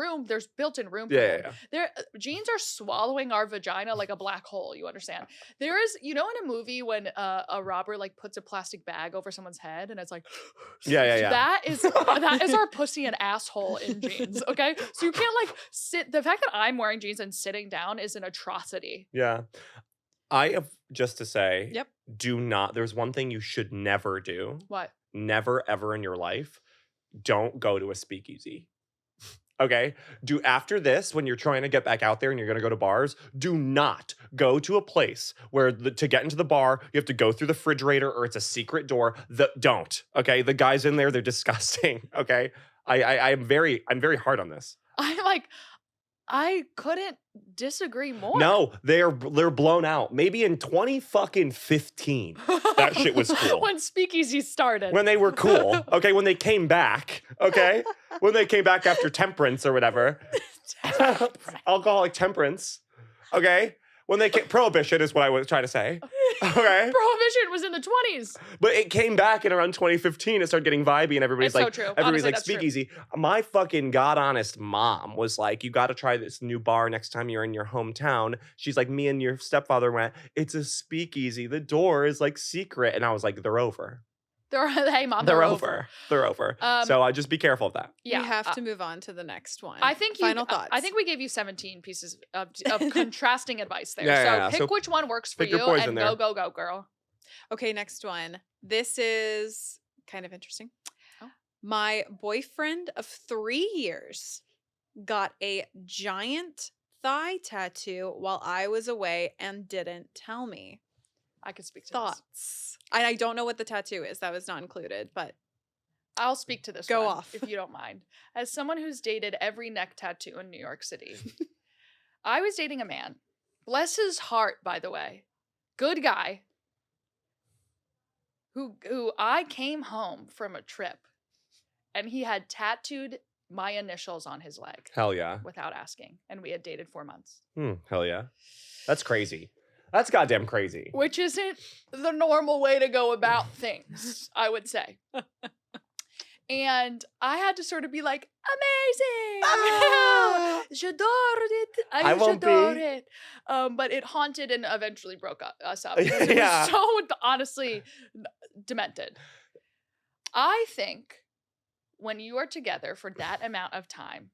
built-in room for Yeah, them. yeah. There jeans are swallowing our vagina like a black hole, you understand? There is, in a movie when a robber like puts a plastic bag over someone's head and it's like Yeah. that is our pussy and asshole in jeans, okay? So you can't like sit. The fact that I'm wearing jeans and sitting down is an atrocity. Yeah. I have just to say, Yep. do not, there's one thing you should never do. What? Never, ever in your life, don't go to a speakeasy. Okay? Do after this, when you're trying to get back out there and you're going to go to bars, do not go to a place where to get into the bar, you have to go through the refrigerator or it's a secret door. Don't. Okay? The guys in there, they're disgusting. Okay? I'm very hard on this. I couldn't disagree more. No, they're blown out. Maybe in 2015. That shit was cool. When speakeasy started. When they were cool. Okay, when they came back. Okay? When they came back after temperance or whatever. Alcoholic temperance. Okay? When they came, prohibition is what I was trying to say. Okay? Prohibition was in the 20s. But it came back in around 2015. It started getting vibey and everybody's It's so like, true. everybody's Honestly, like that's true. speakeasy. My fucking god honest mom was like, you got to try this new bar next time you're in your hometown. She's like, me and your stepfather went, it's a speakeasy. The door is like secret. And I was like, they're over. Hey, mom, They're over. They're over. So I just be careful of that. Yeah, We have to move on to the next one. I think Final thoughts. I think we gave you 17 pieces of contrasting advice there. Yeah, so pick so which one works for pick your you poison and there. go, girl. Okay, next one. This is kind of interesting. Oh. My boyfriend of 3 years got a giant thigh tattoo while I was away and didn't tell me. I could speak to this. Thoughts? I don't know what the tattoo is. That was not included, but I'll speak to this Go one, off. if you don't mind. As someone who's dated every neck tattoo in New York City, I was dating a man. Bless his heart, by the way. Good guy. Who I came home from a trip and he had tattooed my initials on his leg Hell yeah. without asking. And we had dated 4 months. Hell yeah. That's crazy. That's goddamn crazy. Which isn't the normal way to go about things, I would say. And I had to sort of be like, amazing! Ah! J'adore it! I won't be. j'adore it. But it haunted and eventually broke us up. Because it Yeah. was so honestly demented. I think when you are together for that amount of time,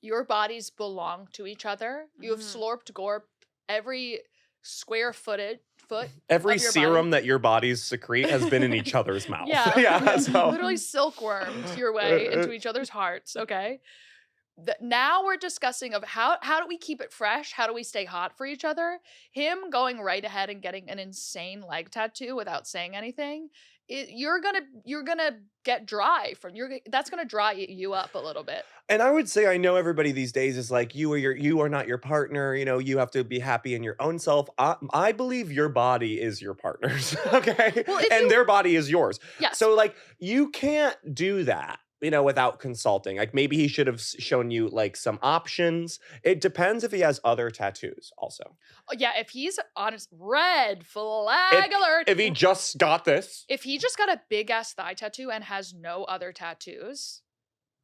your bodies belong to each other. You have slurped, gorped every square foot Every of your serum body. that your bodies secrete has been in each other's mouth. Yeah, So. literally silkwormed your way into each other's hearts. Okay, now we're discussing of how do we keep it fresh? How do we stay hot for each other? Him going right ahead and getting an insane leg tattoo without saying anything. You're gonna get dry that's gonna dry you up a little bit. And I would say I know everybody these days is like you are not your partner. You know, you have to be happy in your own self. I believe your body is your partner's. Okay, Well, if and you- their body is yours. Yes. So like you can't do that. You know, without consulting. Like maybe he should have shown you like some options. It depends if he has other tattoos also. Yeah, if he's honest, red flag alert. If he just got this. If he just got a big ass thigh tattoo and has no other tattoos,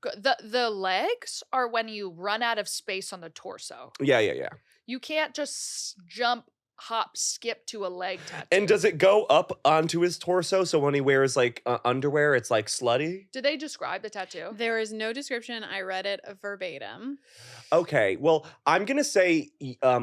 the legs are when you run out of space on the torso. Yeah. You can't just jump, hop, skip to a leg tattoo. And does it go up onto his torso? So when he wears like underwear, it's like slutty? Did they describe the tattoo? there is no description. I read it verbatim. Okay, well, I'm going to say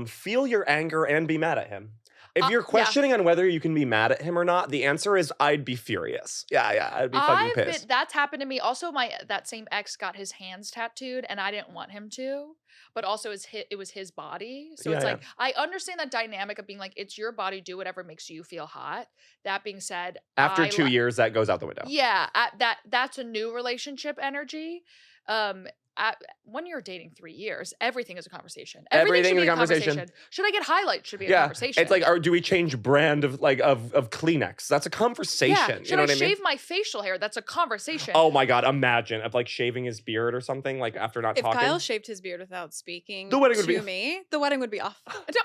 feel your anger and be mad at him. If you're questioning on whether you can be mad at him or not, the answer is I'd be furious. Yeah, I'd be fucking pissed. That's happened to me. Also, that same ex got his hands tattooed, and I didn't want him to. But also, it was his body, so it's like I understand that dynamic of being like, it's your body, do whatever makes you feel hot. That being said, after 2 years, that goes out the window. Yeah, that's a new relationship energy. When you're dating 3 years, everything is a conversation. Everything should be a conversation. Should I get highlights? Should be a conversation. It's like, or do we change brand of Kleenex? That's a conversation. Yeah. Should you know I what I mean? shave my facial hair? That's a conversation. Oh my God, imagine of like shaving his beard or something like after not talking. If Kyle shaved his beard without speaking the wedding would to me, the wedding would be off.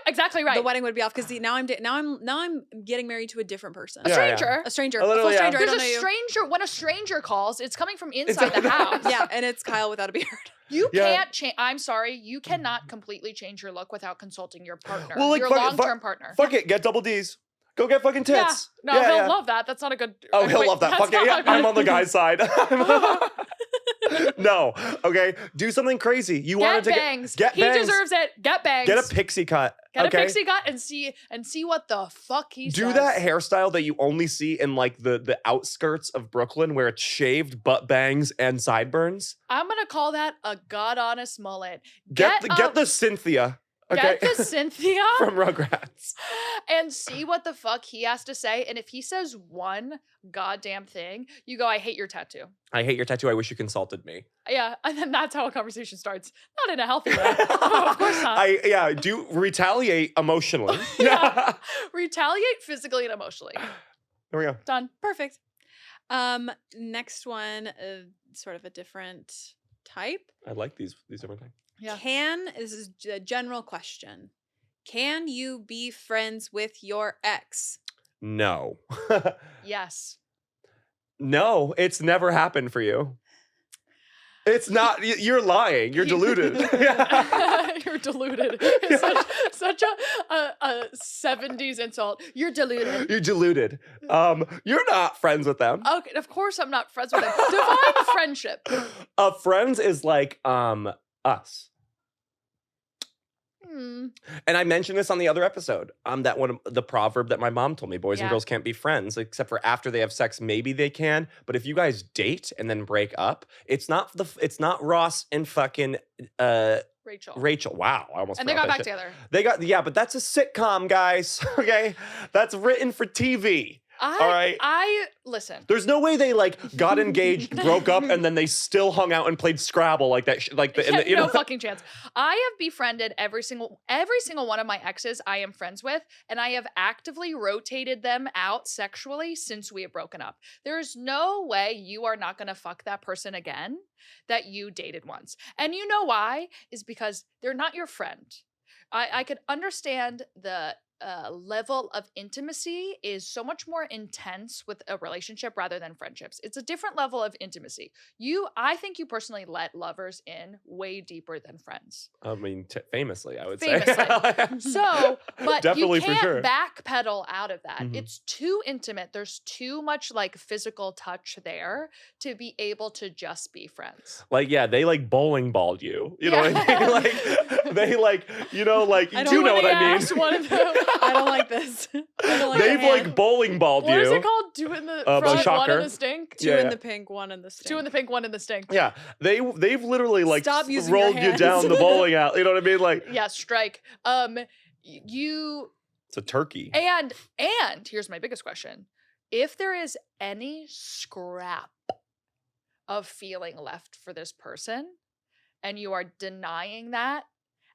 Exactly right. The wedding would be off because now I'm getting married to a different person. A stranger. A stranger. A full stranger. There's a stranger. When a stranger calls, it's coming from inside the house. Yeah, and it's Kyle without a beard. You can't change. I'm sorry. You cannot completely change your look without consulting your partner. Well, like, your long-term partner. Fuck it. Get double D's. Go get fucking tits. Yeah. No, he'll love that. That's not a good. Oh, he'll love that. Fuck it. Yeah, I'm on the guy's side. No. Okay. Do something crazy. You wanted to bangs. Get bangs. He deserves it. Get bangs. Get a pixie cut. Get a pixie cut and see what the fuck he says. Do that hairstyle that you only see in like the outskirts of Brooklyn where it's shaved, butt bangs, and sideburns. I'm gonna call that a god honest mullet. Get the Cynthia. Okay. Get the Cynthia from Rugrats. And see what the fuck he has to say. And if he says one goddamn thing, you go, I hate your tattoo. I hate your tattoo. I wish you consulted me. Yeah. And then that's how a conversation starts. Not in a healthy way. Of course not. Do retaliate emotionally. Yeah. Retaliate physically and emotionally. There we go. Done. Perfect. Next one, sort of a different type. I like these different things. Yeah. This is a general question. Can you be friends with your ex? No. Yes. No, it's never happened for you. It's not. You're lying. You're deluded. You're deluded. It's such a 70s insult. You're deluded. You're deluded. You're not friends with them. Okay, of course I'm not friends with them. Define friendship. Friends is like us. And I mentioned this on the other episode. That one, the proverb that my mom told me: boys and girls can't be friends, except for after they have sex. Maybe they can, but if you guys date and then break up, it's not Ross and fucking Rachel. Wow, I almost. And they got back together. But that's a sitcom, guys. Okay, that's written for TV. All right. Listen. There's no way they got engaged, broke up, and then they still hung out and played Scrabble like that. No fucking chance. I have befriended every single one of my exes I am friends with, and I have actively rotated them out sexually since we have broken up. There's no way you are not gonna fuck that person again that you dated once. And you know why? Is because they're not your friend. I could understand the level of intimacy is so much more intense with a relationship rather than friendships. It's a different level of intimacy. I think you personally let lovers in way deeper than friends. I mean, famously, I would say. But definitely, you can't for sure, backpedal out of that. Mm-hmm. It's too intimate. There's too much physical touch there to be able to just be friends. They bowling balled you. You know what I mean? They you know what I mean? I don't like this. They've bowling balled you. What is it called? Two in the front, one in the stink. Two in the pink, one in the stink. Two in the pink, one in the stink. Yeah, they've literally Stop using rolled your you hands. down the bowling alley. You know what I mean? Yeah, strike. It's a turkey. And here's my biggest question: if there is any scrap of feeling left for this person, and you are denying that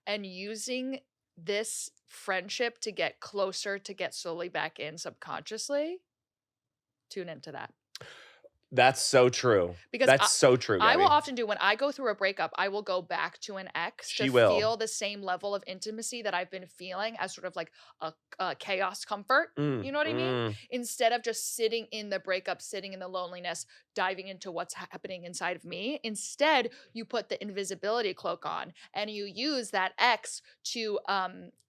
and using this friendship to get closer, to get slowly back in subconsciously, tune into that. That's so true. Because that's so true, Gabby. I will often do when I go through a breakup, I will go back to an ex to feel the same level of intimacy that I've been feeling as sort of a chaos comfort. You know what I mean? Instead of just sitting in the breakup, sitting in the loneliness, diving into what's happening inside of me. Instead, you put the invisibility cloak on and you use that ex to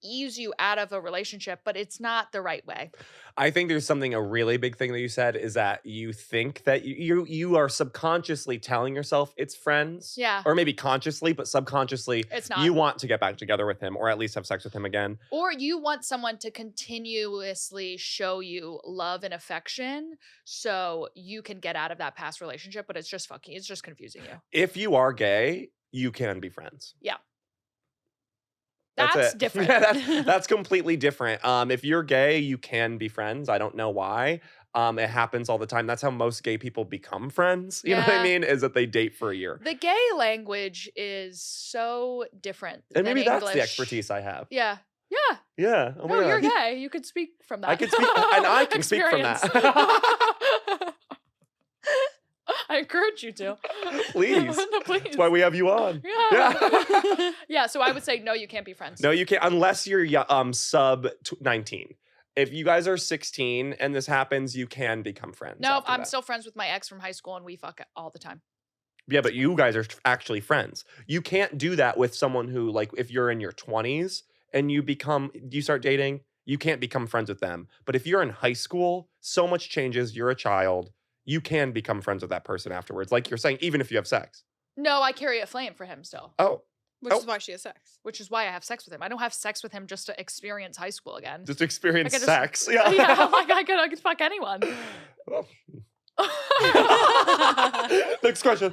ease you out of a relationship, but it's not the right way. I think there's a really big thing that you said is that you think that you are subconsciously telling yourself it's friends. Yeah. Or maybe consciously, but subconsciously It's not. you want to get back together with him or at least have sex with him again. Or you want someone to continuously show you love and affection so you can get out of that past relationship, but it's just confusing you. If you are gay, you can be friends. Yeah. That's That's it. different. That's completely different. If you're gay, you can be friends. I don't know why. It happens all the time. That's how most gay people become friends. You know what I Yeah. mean? Is that they date for a year. The gay language is so different And than maybe that's English. the expertise I have. Yeah. Yeah. Yeah. Oh my No, you're God. gay. You could speak from that. I can speak, and I can speak from Experience. that. I encourage you to. Please. No, please. That's why we have you on. Yeah. Yeah. So I would say no, you can't be friends. No, you can't unless you're sub 19. If you guys are 16 and this happens, you can become friends. No, after I'm that. still friends with my ex from high school, and we fuck all the time. Yeah, but you guys are actually friends. You can't do that with someone who, like, if you're in your 20s and you start dating, you can't become friends with them. But if you're in high school, so much changes. You're a child. You can become friends with that person afterwards. Like you're saying, even if you have sex. No, I carry a flame for him still, Oh, Which is why she has sex. which is why I have sex with him. I don't have sex with him just to experience high school again. just experience I could sex. Yeah, Yeah. like I could fuck anyone. Well, next question.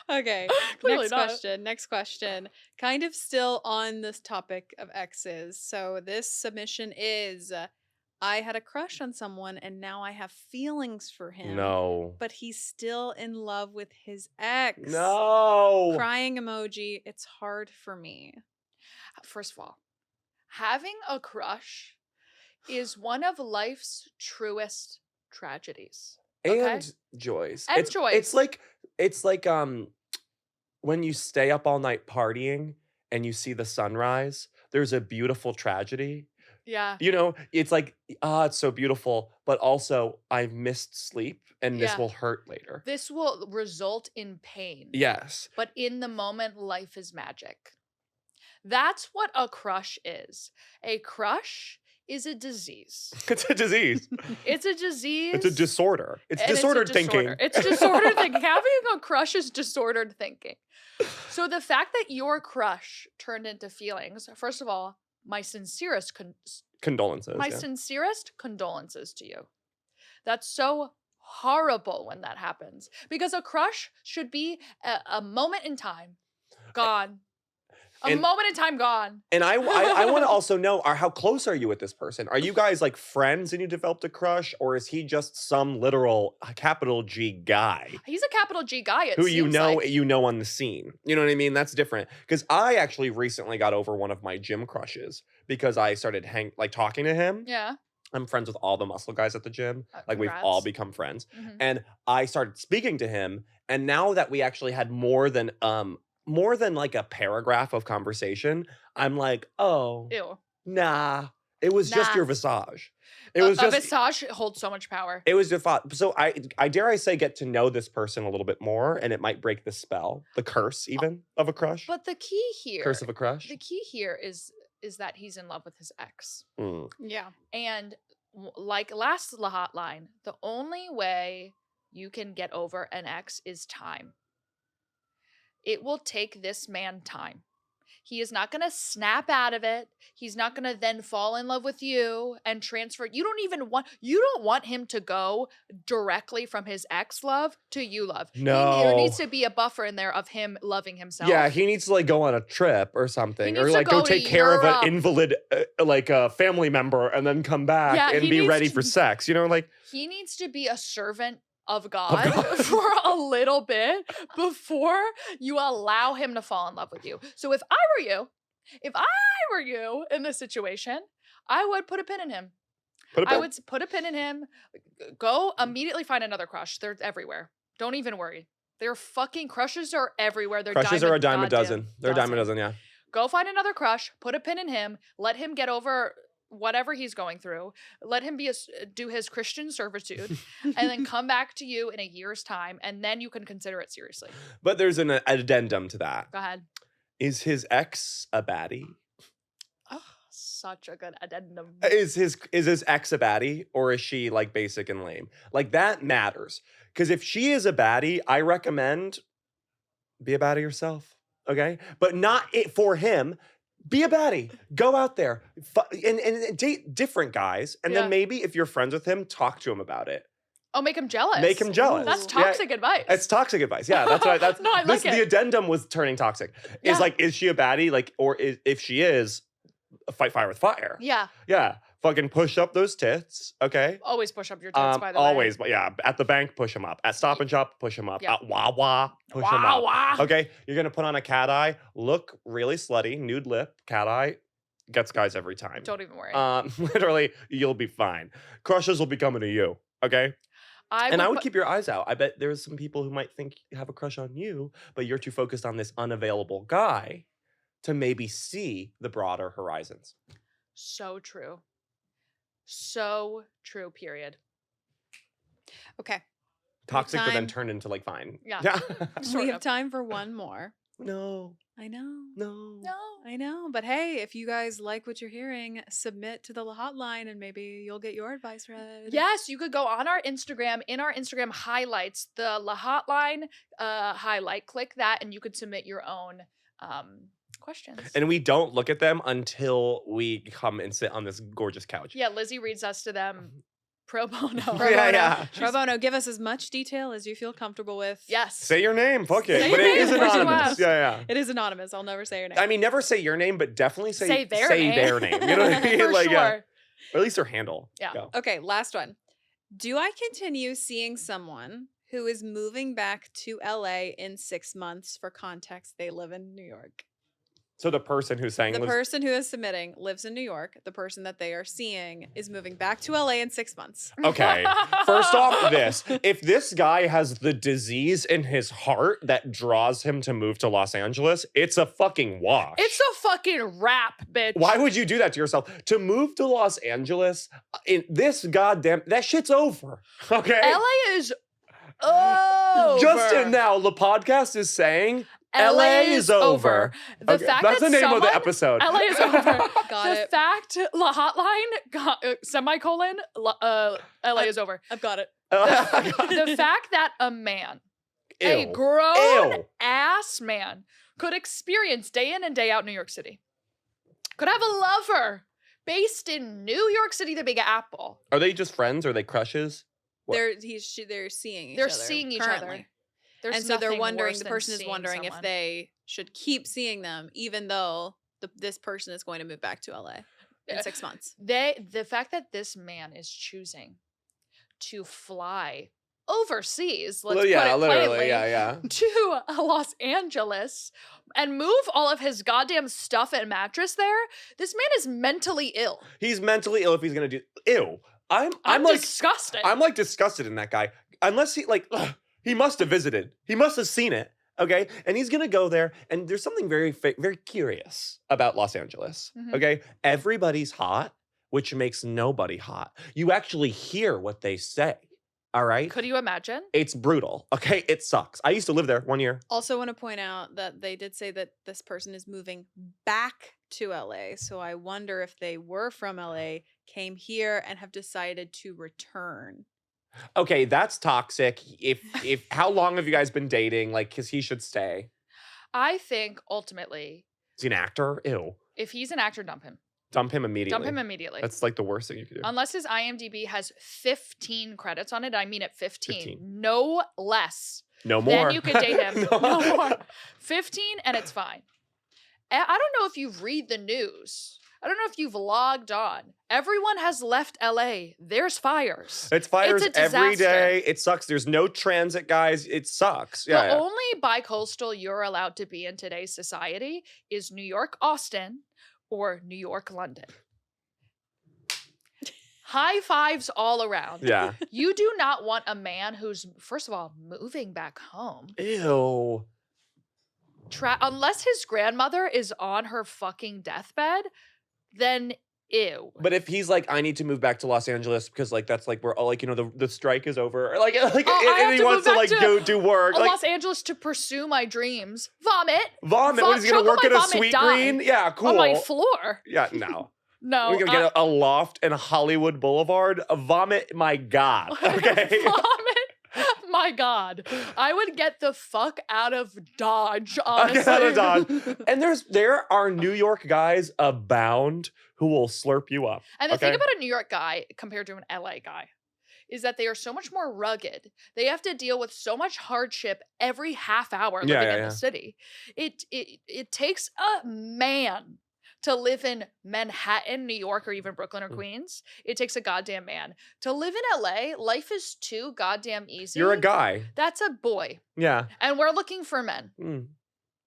Okay. Clearly Next not. question. Next question. Kind of still on this topic of exes. So this submission is I had a crush on someone and now I have feelings for him. No. But he's still in love with his ex. No. Crying emoji. It's hard for me. First of all, having a crush is one of life's truest tragedies. Okay? And joys. And joys. It's like when you stay up all night partying and you see the sunrise, there's a beautiful tragedy. Yeah. You know, it's like, it's so beautiful, but also I've missed sleep and this Yeah. will hurt later. This will result in pain. Yes. But in the moment, life is magic. That's what a crush is. A crush is a disease. It's a disease. It's a disease. It's a disorder. It's and disordered a disorder. thinking. It's disordered thinking. Having a crush is disordered thinking. So the fact that your crush turned into feelings, first of all, my sincerest Condolences. my yeah. sincerest condolences to you. That's so horrible when that happens because a crush should be a moment in time, gone. A moment in time gone. And I want to also know, how close are you with this person? Are you guys like friends and you developed a crush, or is he just some literal capital G guy He's a capital G guy. It who you seems know like. on the scene? You know what I mean? That's different. Because I actually recently got over one of my gym crushes because I started talking to him. Yeah. I'm friends with all the muscle guys at the gym. Like we've all Congrats. become friends. Mhm. And I started speaking to him, and now that we actually had more than like a paragraph of conversation, I'm like, oh, Ew. nah. It was just Nah. your visage. It was a just visage holds so much power. it was just so I dare I say get to know this person a little bit more, and it might break the spell, the curse even of a crush. But the key here, Curse of a crush. the key here is that he's in love with his ex. Mm. Yeah. And like last LHotline, the only way you can get over an ex is time. It will take this man time. He is not going to snap out of it. He's not going to then fall in love with you and transfer. You don't want him to go directly from his ex love to you love. No. There needs to be a buffer in there of him loving himself. Yeah, he needs to go on a trip or something, or needs to go go to take care of Europe. an invalid a family member, and then come back Yeah, and he be needs ready to- for sex. You know, like He needs to be a servant of God, God. for a little bit before you allow him to fall in love with you. So if I were you in this situation, I would put a pin in him. I would put a pin in him. Go immediately find another crush. They're everywhere. Don't even worry. Their fucking crushes are everywhere. They're crushes are a dime a dozen. They're a dime a dozen. dozen. Yeah. Go find another crush. Put a pin in him. Let him get over whatever he's going through. Let him do his Christian servitude, and then come back to you in a year's time, and then you can consider it seriously. But there's an addendum to that. Go ahead. Is his ex a baddie? Oh, such a good addendum. Is his ex a baddie, or is she like basic and lame? Like that matters. Because if she is a baddie, I recommend be a baddie yourself. Okay, but not it for him. Be a baddie. Go out there and date different guys, and then maybe if you're friends with him, talk to him about it. Oh, make him jealous. Make him jealous. That's toxic advice. It's toxic advice. Yeah, that's right. That's No, I like the it. addendum was turning toxic. Is like, is she a baddie? Like, or if she is, fight fire with fire. Yeah. Yeah. Fucking push up those tits. Okay. Always push up your tits, by the way. Always, but yeah. At the bank, push them up. At Stop and Shop, push them up. Yeah. At Wawa, push them up. Wah. Okay. You're gonna put on a cat eye. Look really slutty. Nude lip. Cat eye. Gets guys every time. Don't even worry. Literally, you'll be fine. Crushes will be coming to you. Okay. I would keep your eyes out. I bet there's some people who might think you have a crush on you, but you're too focused on this unavailable guy to maybe see the broader horizons. So true. So true, period. Okay. Toxic, but then time. turned into like fine. Yeah. We have time for one more. No. I know. No. No. I know. But hey, if you guys like what you're hearing, submit to the Hotline and maybe you'll get your advice read. Yes, you could go on our Instagram, in our Instagram highlights, the LHotline highlight, click that, and you could submit your own questions. And we don't look at them until we come and sit on this gorgeous couch. Yeah, Lizzie reads us to them pro bono. Yeah. Pro bono, give us as much detail as you feel comfortable with. Yes. Say your name, fuck it. Say But your it is name, first you anonymous. ask. Yeah. It is anonymous. I'll never say your name. I mean, never say your name, but definitely say their their name. You know what I mean? For Like, sure. yeah. Or at least their handle. Yeah. Go. Okay, last one. Do I continue seeing someone who is moving back to LA in 6 months? For context, they live in New York. So the person who's saying The lives- person who is submitting lives in New York. The person that they are seeing is moving back to LA in 6 months. Okay. First off, if this guy has the disease in his heart that draws him to move to Los Angeles, it's a fucking wash. It's a fucking rap, bitch. Why would you do that to yourself? To move to Los Angeles, in this goddamn, that shit's over. Okay? LA is over. Just now, the podcast is saying LA is over. The Okay, fact that's that the name of the someone- episode. LA is over. Got The it. fact LHotline semicolon LA is over. I've got it. The fact that a man, a Ew. grown Ew. ass man, could experience day in and day out New York City, could have a lover based in New York City, the Big Apple. Are they just friends? Or are they crushes? What? They're seeing each They're other. seeing each currently. other. There's And so they're nothing wondering, worse the than person is seeing wondering if someone. they should keep seeing them, even though this person is going to move back to LA in 6 months. The fact that this man is choosing to fly overseas, let's put it plainly, yeah. to Los Angeles and move all of his goddamn stuff and mattress there, this man is mentally ill. He's mentally ill if he's gonna do. Ew. I'm like disgusted. I'm like disgusted in that guy. Unless he like he must have visited. He must have seen it. Okay, and he's gonna go there. And there's something very very curious about Los Angeles. Mhm. Okay, everybody's hot, which makes nobody hot. You actually hear what they say. All right. Could you imagine? It's brutal. Okay, it sucks. I used to live there 1 year. Also want to point out that they did say that this person is moving back to LA. So I wonder if they were from LA, came here, and have decided to return. Okay, that's toxic. If how long have you guys been dating? Like, because he should stay. I think ultimately, Is he an actor? Ew. if he's an actor, dump him. Dump him immediately. Dump him immediately. That's like the worst thing you could do. Unless his IMDb has 15 credits on it. I mean it 15. 15. No less. No more. Then you could date him. No. No more. 15 and it's fine. I don't know if you read the news. I don't know if you've logged on. Everyone has left LA. There's fires. It's fires It's a every disaster. day. It sucks. There's no transit, guys. It sucks. The Yeah. yeah. only bi-coastal you're allowed to be in today's society is New York, Austin, or New York, London. High fives all around. Yeah. You do not want a man who's, first of all, moving back home. Ew. Unless his grandmother is on her fucking deathbed, then ew. But if he's like, I need to move back to Los Angeles because like that's like where all like the strike is over, or like I have and he to wants move to like back to go do work, like Los Angeles to pursue my dreams. Vomit. vomit. What is he gonna choke on work my at a vomit, Sweet die Green? Yeah, cool. on my floor. Yeah, no. No. We're gonna get a loft in Hollywood Boulevard. Vomit, my God. Okay. Vomit. My God. I would get the fuck out of Dodge, honestly. Get out of Dodge. And there are New York guys abound who will slurp you up. And the thing okay? about a New York guy compared to an LA guy is that they are so much more rugged. They have to deal with so much hardship every half hour living in the city. It takes a man to live in Manhattan, New York, or even Brooklyn or Queens. It takes a goddamn man. To live in LA, life is too goddamn easy. You're a guy. That's a boy. Yeah. And we're looking for men.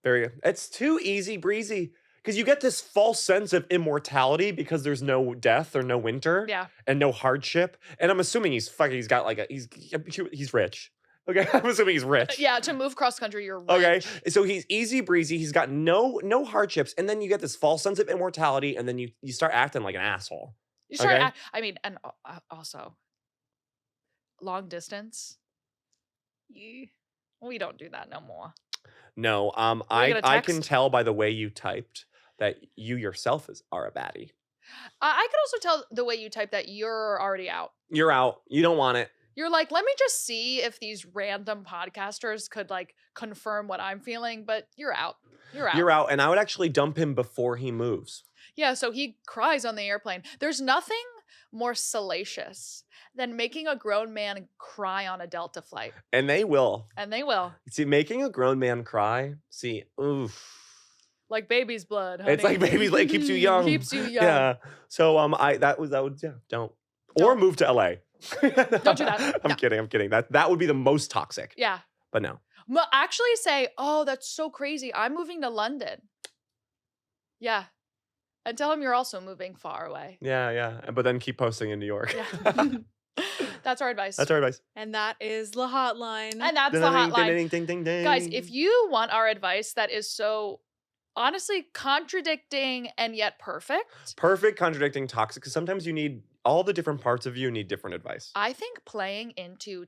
Very good. It's too easy breezy. Because you get this false sense of immortality because there's no death or no winter. Yeah. And no hardship. And I'm assuming he's got like he's rich. Okay, I'm assuming he's rich. Yeah, to move cross country, you're rich. Okay, so he's easy breezy. He's got no hardships, and then you get this false sense of immortality, and then you start acting like an asshole. You start. Okay? I mean, and also long distance. We don't do that no more. No, I can tell by the way you typed that you yourself are a baddie. I could also tell the way you type that you're already out. You're out. You don't want it. You're like, let me just see if these random podcasters could like confirm what I'm feeling, but you're out. You're out. You're out, and I would actually dump him before he moves. Yeah, so he cries on the airplane. There's nothing more salacious than making a grown man cry on a Delta flight. And they will. And they will. See, making a grown man cry, oof. Like baby's blood, honey. It's like baby's blood. It keeps you young. Keeps you young. Yeah. So don't. Or move to LA. Don't do that. I'm kidding. That would be the most toxic. Yeah. But no. Actually say, oh, that's so crazy. I'm moving to London. Yeah. And tell him you're also moving far away. Yeah. But then keep posting in New York. Yeah. That's our advice. And that is the hotline. And that's the hotline. Ding, ding, ding. Guys, if you want our advice that is so honestly contradicting and yet perfect. Perfect, contradicting, toxic. Because sometimes you need all the different parts of you need different advice. I think playing into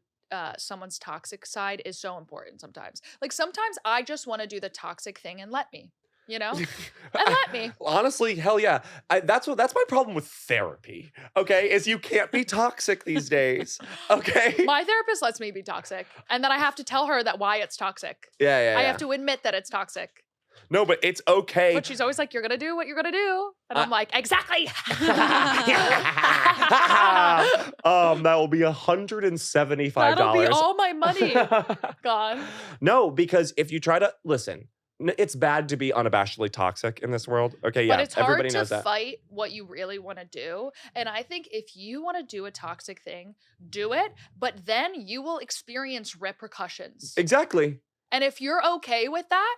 someone's toxic side is so important sometimes. Like sometimes I just want to do the toxic thing and let me. You know? And let me. Honestly, hell yeah. That's my problem with therapy. Okay, is you can't be toxic these days. Okay. My therapist lets me be toxic, and then I have to tell her that why it's toxic. Yeah. I have to admit that it's toxic. No, but it's okay. But she's always like, "You're gonna do what you're gonna do," and I'm like, "Exactly." That will be $175. That'll be all my money gone. No, because if you try to listen. It's bad to be unabashedly toxic in this world. Okay, yeah, but it's everybody hard knows to that. fight what you really want to do. And I think if you want to do a toxic thing, do it, but then you will experience repercussions. Exactly. And if you're okay with that,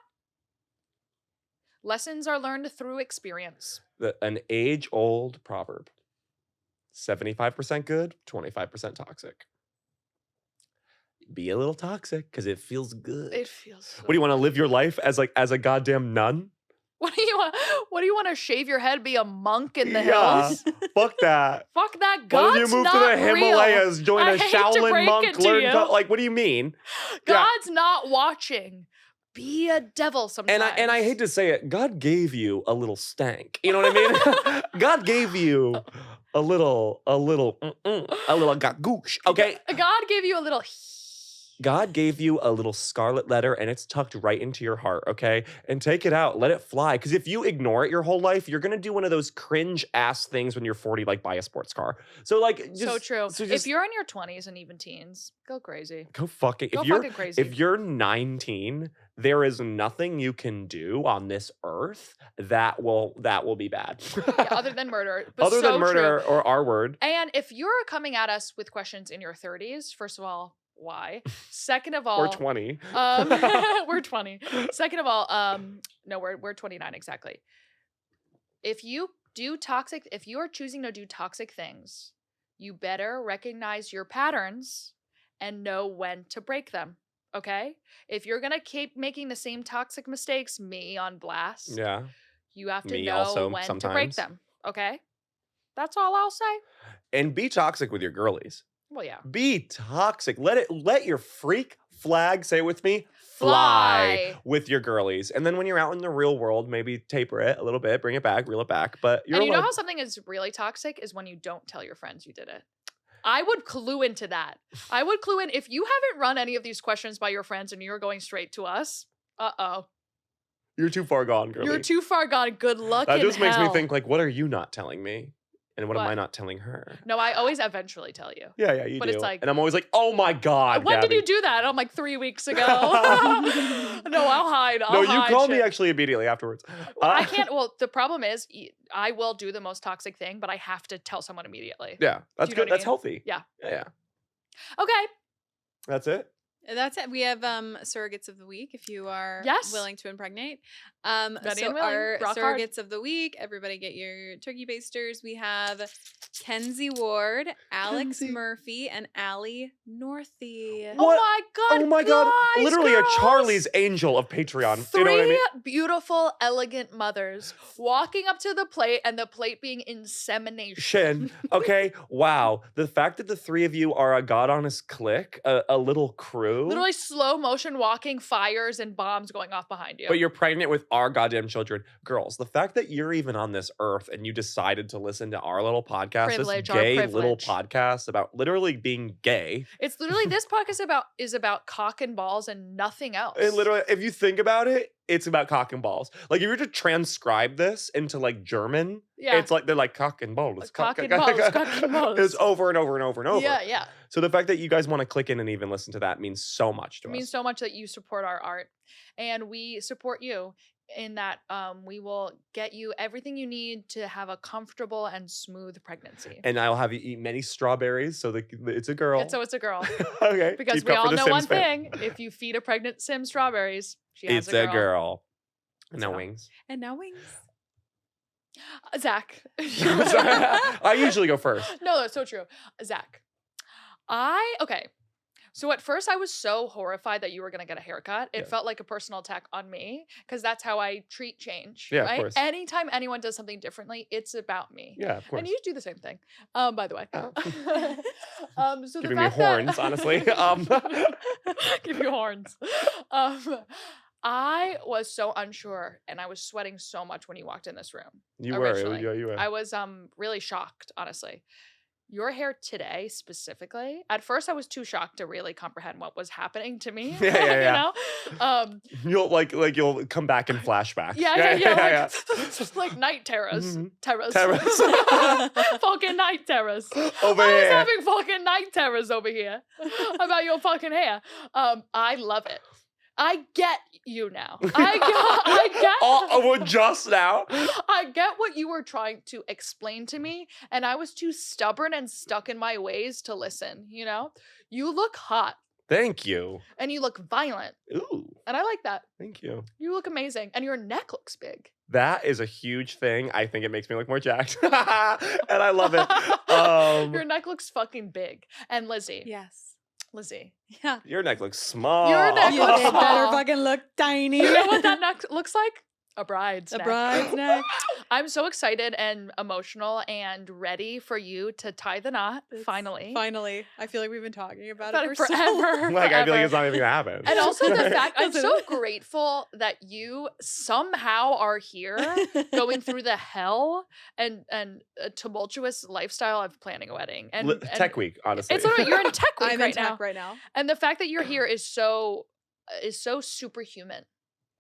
lessons are learned through experience. An age-old proverb. 75% good, 25% toxic. Be a little toxic because it feels good. It feels so What do you want to live your life as a goddamn nun? What do you want? What do you want to shave your head, be a monk in the Yeah, hills? fuck that. Fuck that. Why God's don't you move not to the real. Himalayas, join I a hate to Shaolin break monk, it to learn you. like what do you mean? God's not watching. Be a devil sometimes. And I hate to say it, God gave you a little stank. You know what I mean? God gave you a little gagoosh. Okay. God gave you a little. God gave you a little scarlet letter and it's tucked right into your heart, okay? And take it out, let it fly. Because if you ignore it your whole life, you're gonna do one of those cringe ass things when you're 40, like buy a sports car. So like, So true. If you're in your 20s and even teens, go crazy. Go fucking crazy. If you're 19, there is nothing you can do on this earth that will be bad. Yeah, other than murder. But Other so than murder true. or R word. And if you're coming at us with questions in your 30s, first of all, why? Second of all, Or 20. we're 20. Second of all, no, we're 29 exactly. If you are choosing to do toxic things, you better recognize your patterns and know when to break them. Okay? If you're gonna keep making the same toxic mistakes, me on blast, Yeah. you have to Me know also, when to break sometimes. them. Okay? That's all I'll say. And be toxic with your girlies. Well, yeah. Be toxic. Let your freak flag, say it with me, Fly. with your girlies. And then when you're out in the real world, maybe taper it a little bit, bring it back, reel it back. But you're And you know allowed- how something is really toxic is when you don't tell your friends you did it. I would clue into that. I would clue in if you haven't run any of these questions by your friends and you're going straight to us. You're too far gone, girlie. You're too far gone. Good luck. That in just makes me hell. think, like, what are you not telling me? And what am What? I not telling her? No, I always eventually tell you. Yeah, you But do. it's like- and I'm always like, oh my God, When did Gabby. you do that? I'm like 3 weeks ago. No, I'll hide. No, you hide called me shit. actually immediately afterwards. I can't. Well, the problem is I will do the most toxic thing, but I have to tell someone immediately. Yeah, that's you know good. what I That's mean? healthy. Yeah. Yeah. Okay. That's it. That's it. We have surrogates of the week if you are Yes. willing to impregnate. Ready So and willing. our Rock hard. surrogates of the week, everybody get your turkey basters. We have Kenzie Ward, Alex Kenzie. Murphy, and Allie Northey. What? Oh my God. Oh my God. guys, Literally girls. a Charlie's Angel of Patreon. Three You know what I mean? beautiful, elegant mothers walking up to the plate and the plate being insemination. Shin. Okay. Wow. The fact that the three of you are a god honest clique, a little crew. Literally slow motion walking, fires and bombs going off behind you. But you're pregnant with our goddamn children. Girls, the fact that you're even on this earth and you decided to listen to our little podcast, Privilege, this our gay little privilege. podcast about literally being gay. It's literally this podcast is about cock and balls and nothing else. And literally, if you think about it, it's about cock and balls. Like if you were to transcribe this into like German, Yeah. it's like they're like cock and balls. Cock and balls, cock and balls. It's over and over and over and over. Yeah. So the fact that you guys want to click in and even listen to that means so much to It us. means so much that you support our art, and we support you in that we will get you everything you need to have a comfortable and smooth pregnancy. And I'll have you eat many strawberries so that it's a girl. And so it's a girl. Okay. Because Keep we up for all the know Sims one fan. thing: if you feed a pregnant Sim strawberries, she has It's a girl. It's No a- wings. And now wings. Zach. I usually go first. No, that's so true. Zach. Okay. So at first I was so horrified that you were gonna get a haircut. It Yeah. felt like a personal attack on me because that's how I treat change. Yeah, of right? course. Anytime anyone does something differently, it's about me. Yeah, of course. And you do the same thing. By the way. Oh. So Giving the me fact that- horns, honestly. Give you horns. I was so unsure and I was sweating so much when you walked in this room. You were. originally. You were. I was really shocked, honestly. Your hair today specifically. At first I was too shocked to really comprehend what was happening to me. Yeah. You know? You'll you'll come back in flashbacks. Yeah. Like night terrors. Mhm. Terrors. Terrors. Fucking night terrors. Over I was here. having fucking night terrors over here about your fucking hair. I love it. I get you now. I get. Oh, well, just now. I get what you were trying to explain to me, and I was too stubborn and stuck in my ways to listen, you know? You look hot, Thank you. and you look violent, Ooh, and I like that. thank you. You look amazing, and your neck looks big. That is a huge thing. I think it makes me look more jacked, and I love it. Your neck looks fucking big. And Lizzie, Yes. Lizzie, Yeah. Your neck looks small. Your neck You looks better small. fucking look tiny. You know what that neck looks like? A bride's A neck. bride's neck. I'm so excited and emotional and ready for you to tie the knot, It's finally. Finally. I feel like we've been talking about About it it for forever. Like I feel like forever. it's not even gonna happen. And also the fact I'm Doesn't so it? grateful that you somehow are here going through the hell and a tumultuous lifestyle of planning a wedding. And, Tech week, honestly. It's literally, you're in tech week I'm right in tech now. right now. And the fact that you're here is so superhuman.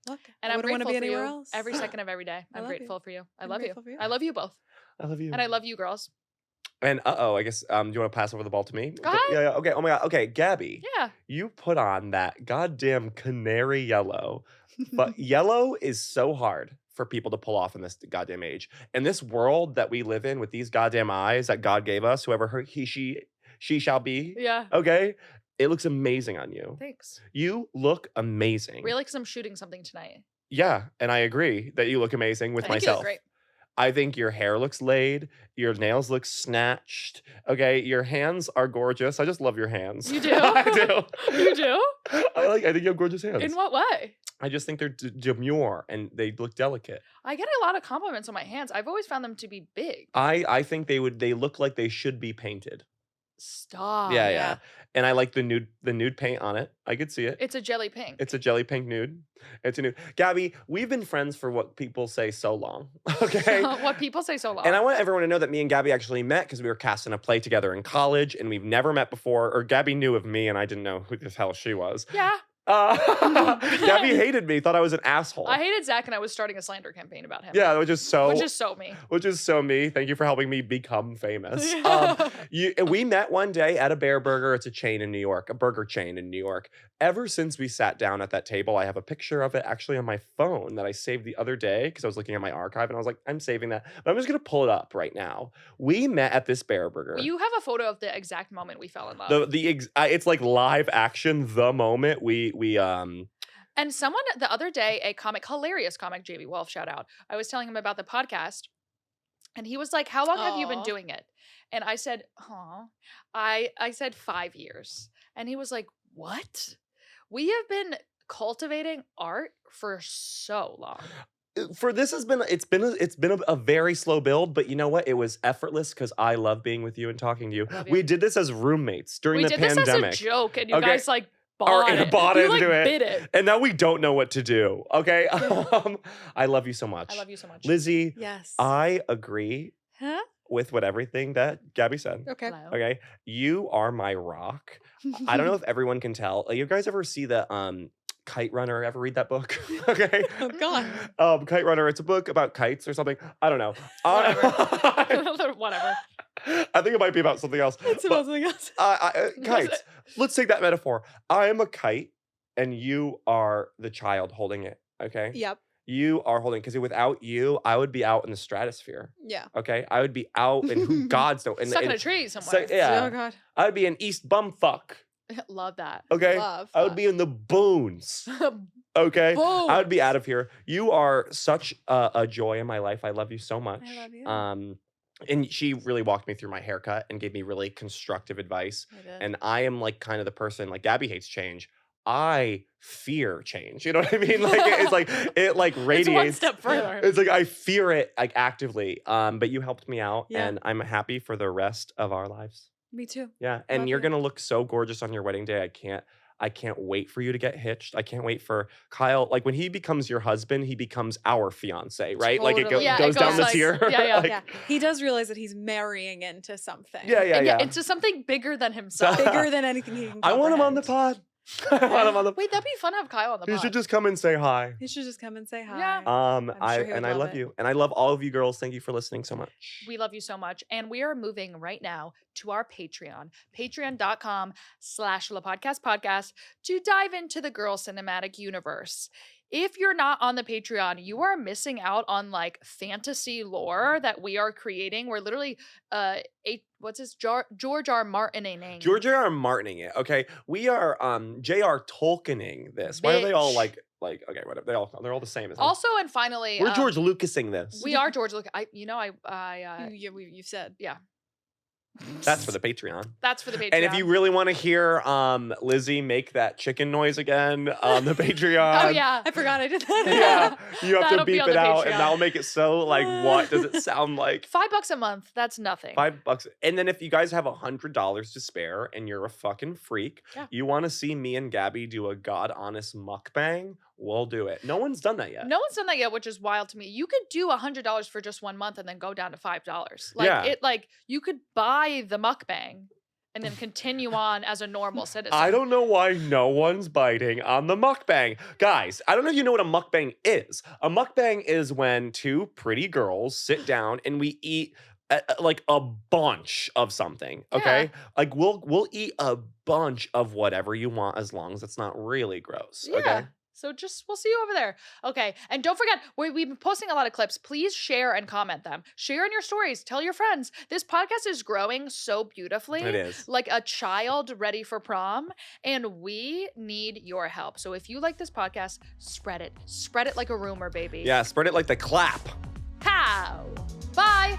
Look, And I I'm wouldn't want grateful to be for anywhere you else. every second of every day. I I'm love you. grateful for you. I I'm love you. grateful for you. I love you both. I love you. And I love you girls. And I guess do you want to pass over the ball to me? Go ahead. Yeah. Okay. Oh my god. Okay, Gabby. Yeah. You put on that goddamn canary yellow. But yellow is so hard for people to pull off in this goddamn age. In this world that we live in with these goddamn eyes that God gave us, whoever she shall be. Yeah. Okay? It looks amazing on you. Thanks. You look amazing. Really, because I'm shooting something tonight. Yeah, and I agree that you look amazing with I think you look myself. great. I think your hair looks laid, your nails look snatched. Okay, your hands are gorgeous. I just love your hands. You do? I do. You do? I think you have gorgeous hands. In what way? I just think they're demure and they look delicate. I get a lot of compliments on my hands. I've always found them to be big. I think they look like they should be painted. Stop. Yeah. yeah. And I like the nude paint on it. I could see it. It's a jelly pink. It's a jelly pink nude. It's a nude. Gabby, we've been friends for what people say so long. Okay. What people say so long. And I want everyone to know that me and Gabby actually met because we were casting a play together in college, and we've never met before. Or Gabby knew of me, and I didn't know who the hell she was. Yeah. Gabby hated me, thought I was an asshole. I hated Zach, and I was starting a slander campaign about him. Yeah, which is so me. Which is so me. Thank you for helping me become famous. Yeah. We met one day at a Bear Burger. It's a chain in New York, a burger chain in New York. Ever since we sat down at that table, I have a picture of it actually on my phone that I saved the other day because I was looking at my archive and I was like, I'm saving that. But I'm just going to pull it up right now. We met at this Bear Burger. You have a photo of the exact moment we fell in love. It's like live action, the moment And someone the other day, a comic, hilarious comic, JB Wolf, shout out. I was telling him about the podcast, and he was like, "How long have you been doing it?" And I said, I said 5 years, and he was like, "What? We have been cultivating art for so long." For this it's been a very slow build, but you know what? It was effortless because I love being with you and talking to you. You. We did this as roommates during the pandemic. We did this as a joke, and you guys like. Bought into it. Bid it. And now we don't know what to do. Okay. I love you so much. I love you so much. Lizzie. Yes. I agree with everything that Gabby said. Okay. Hello. Okay. You are my rock. I don't know if everyone can tell. You guys ever see the Kite Runner? Ever read that book? Okay. Oh God. Kite Runner. It's a book about kites or something. I don't know. Whatever. I think it might be about something else. It's about something else. Kites. Let's take that metaphor. I am a kite, and you are the child holding it. Okay. Yep. You are holding, because without you, I would be out in the stratosphere. Yeah. Okay. I would be out, and who God's know, Stuck in a tree somewhere. Yeah. Oh God. I would be in East Bumfuck. Love that. Okay. Love I would be in the boons. Okay. I would be out of here. You are such a joy in my life. I love you so much. I love you. And she really walked me through my haircut and gave me really constructive advice. And I am like kind of the person, like Gabby hates change. I fear change. You know what I mean? Like it radiates. It's one step further. It's like I fear it like actively. But you helped me out, Yeah. and I'm happy for the rest of our lives. Me too. Yeah. And Love you're you. gonna look so gorgeous on your wedding day. I can't wait for you to get hitched. I can't wait for Kyle. Like when he becomes your husband, he becomes our fiance, right? Like it Totally. goes down this year. Yeah. Yeah. He does realize that he's marrying into something. Yeah. Into something bigger than himself. Bigger than anything he can I want him on the comprehend. pod. I want him on the. Wait, that'd be fun to have Kyle on the pod. You should just come and say hi. He should just come and say hi. Yeah. I'm sure he would I love love it. you, and I love all of you girls. Thank you for listening so much. We love you so much. And we are moving right now to our Patreon, patreon.com/LaPodcastPodcast, to dive into the girl cinematic universe. If you're not on the Patreon, you are missing out on like fantasy lore that we are creating. We're literally George R. Martining. George R. Martining it. Okay, we are J.R. Tolkiening this. Why are they all like okay, whatever? They're all the same. Isn't it? Also, and finally, We're George Lucasing this. we are George Lucas. You've said. Yeah. That's for the Patreon. That's for the Patreon. And if you really want to hear Lizzie make that chicken noise again on the Patreon. Oh yeah, I forgot I did that. Yeah, you have to That'll be beep on it the out, Patreon. and that'll make it so like, what does it sound like? $5 a month. That's nothing. $5, and then if you guys have $100 to spare, and you're a fucking freak, Yeah. you want to see me and Gabby do a god honest mukbang, we'll do it. No one's done that yet. No one's done that yet, which is wild to me. You could do $100 for just 1 month and then go down to $5. Like you could buy the mukbang and then continue on as a normal citizen. I don't know why no one's biting on the mukbang. Guys, I don't know if you know what a mukbang is. A mukbang is when two pretty girls sit down and we eat like a bunch of something, okay? Yeah. Like we'll eat a bunch of whatever you want as long as it's not really gross, Yeah. okay? So we'll see you over there. Okay. And don't forget, we've been posting a lot of clips. Please share and comment them. Share in your stories. Tell your friends. This podcast is growing so beautifully. It is. Like a child ready for prom. And we need your help. So if you like this podcast, spread it. Spread it like a rumor, baby. Yeah, spread it like the clap. How? Bye.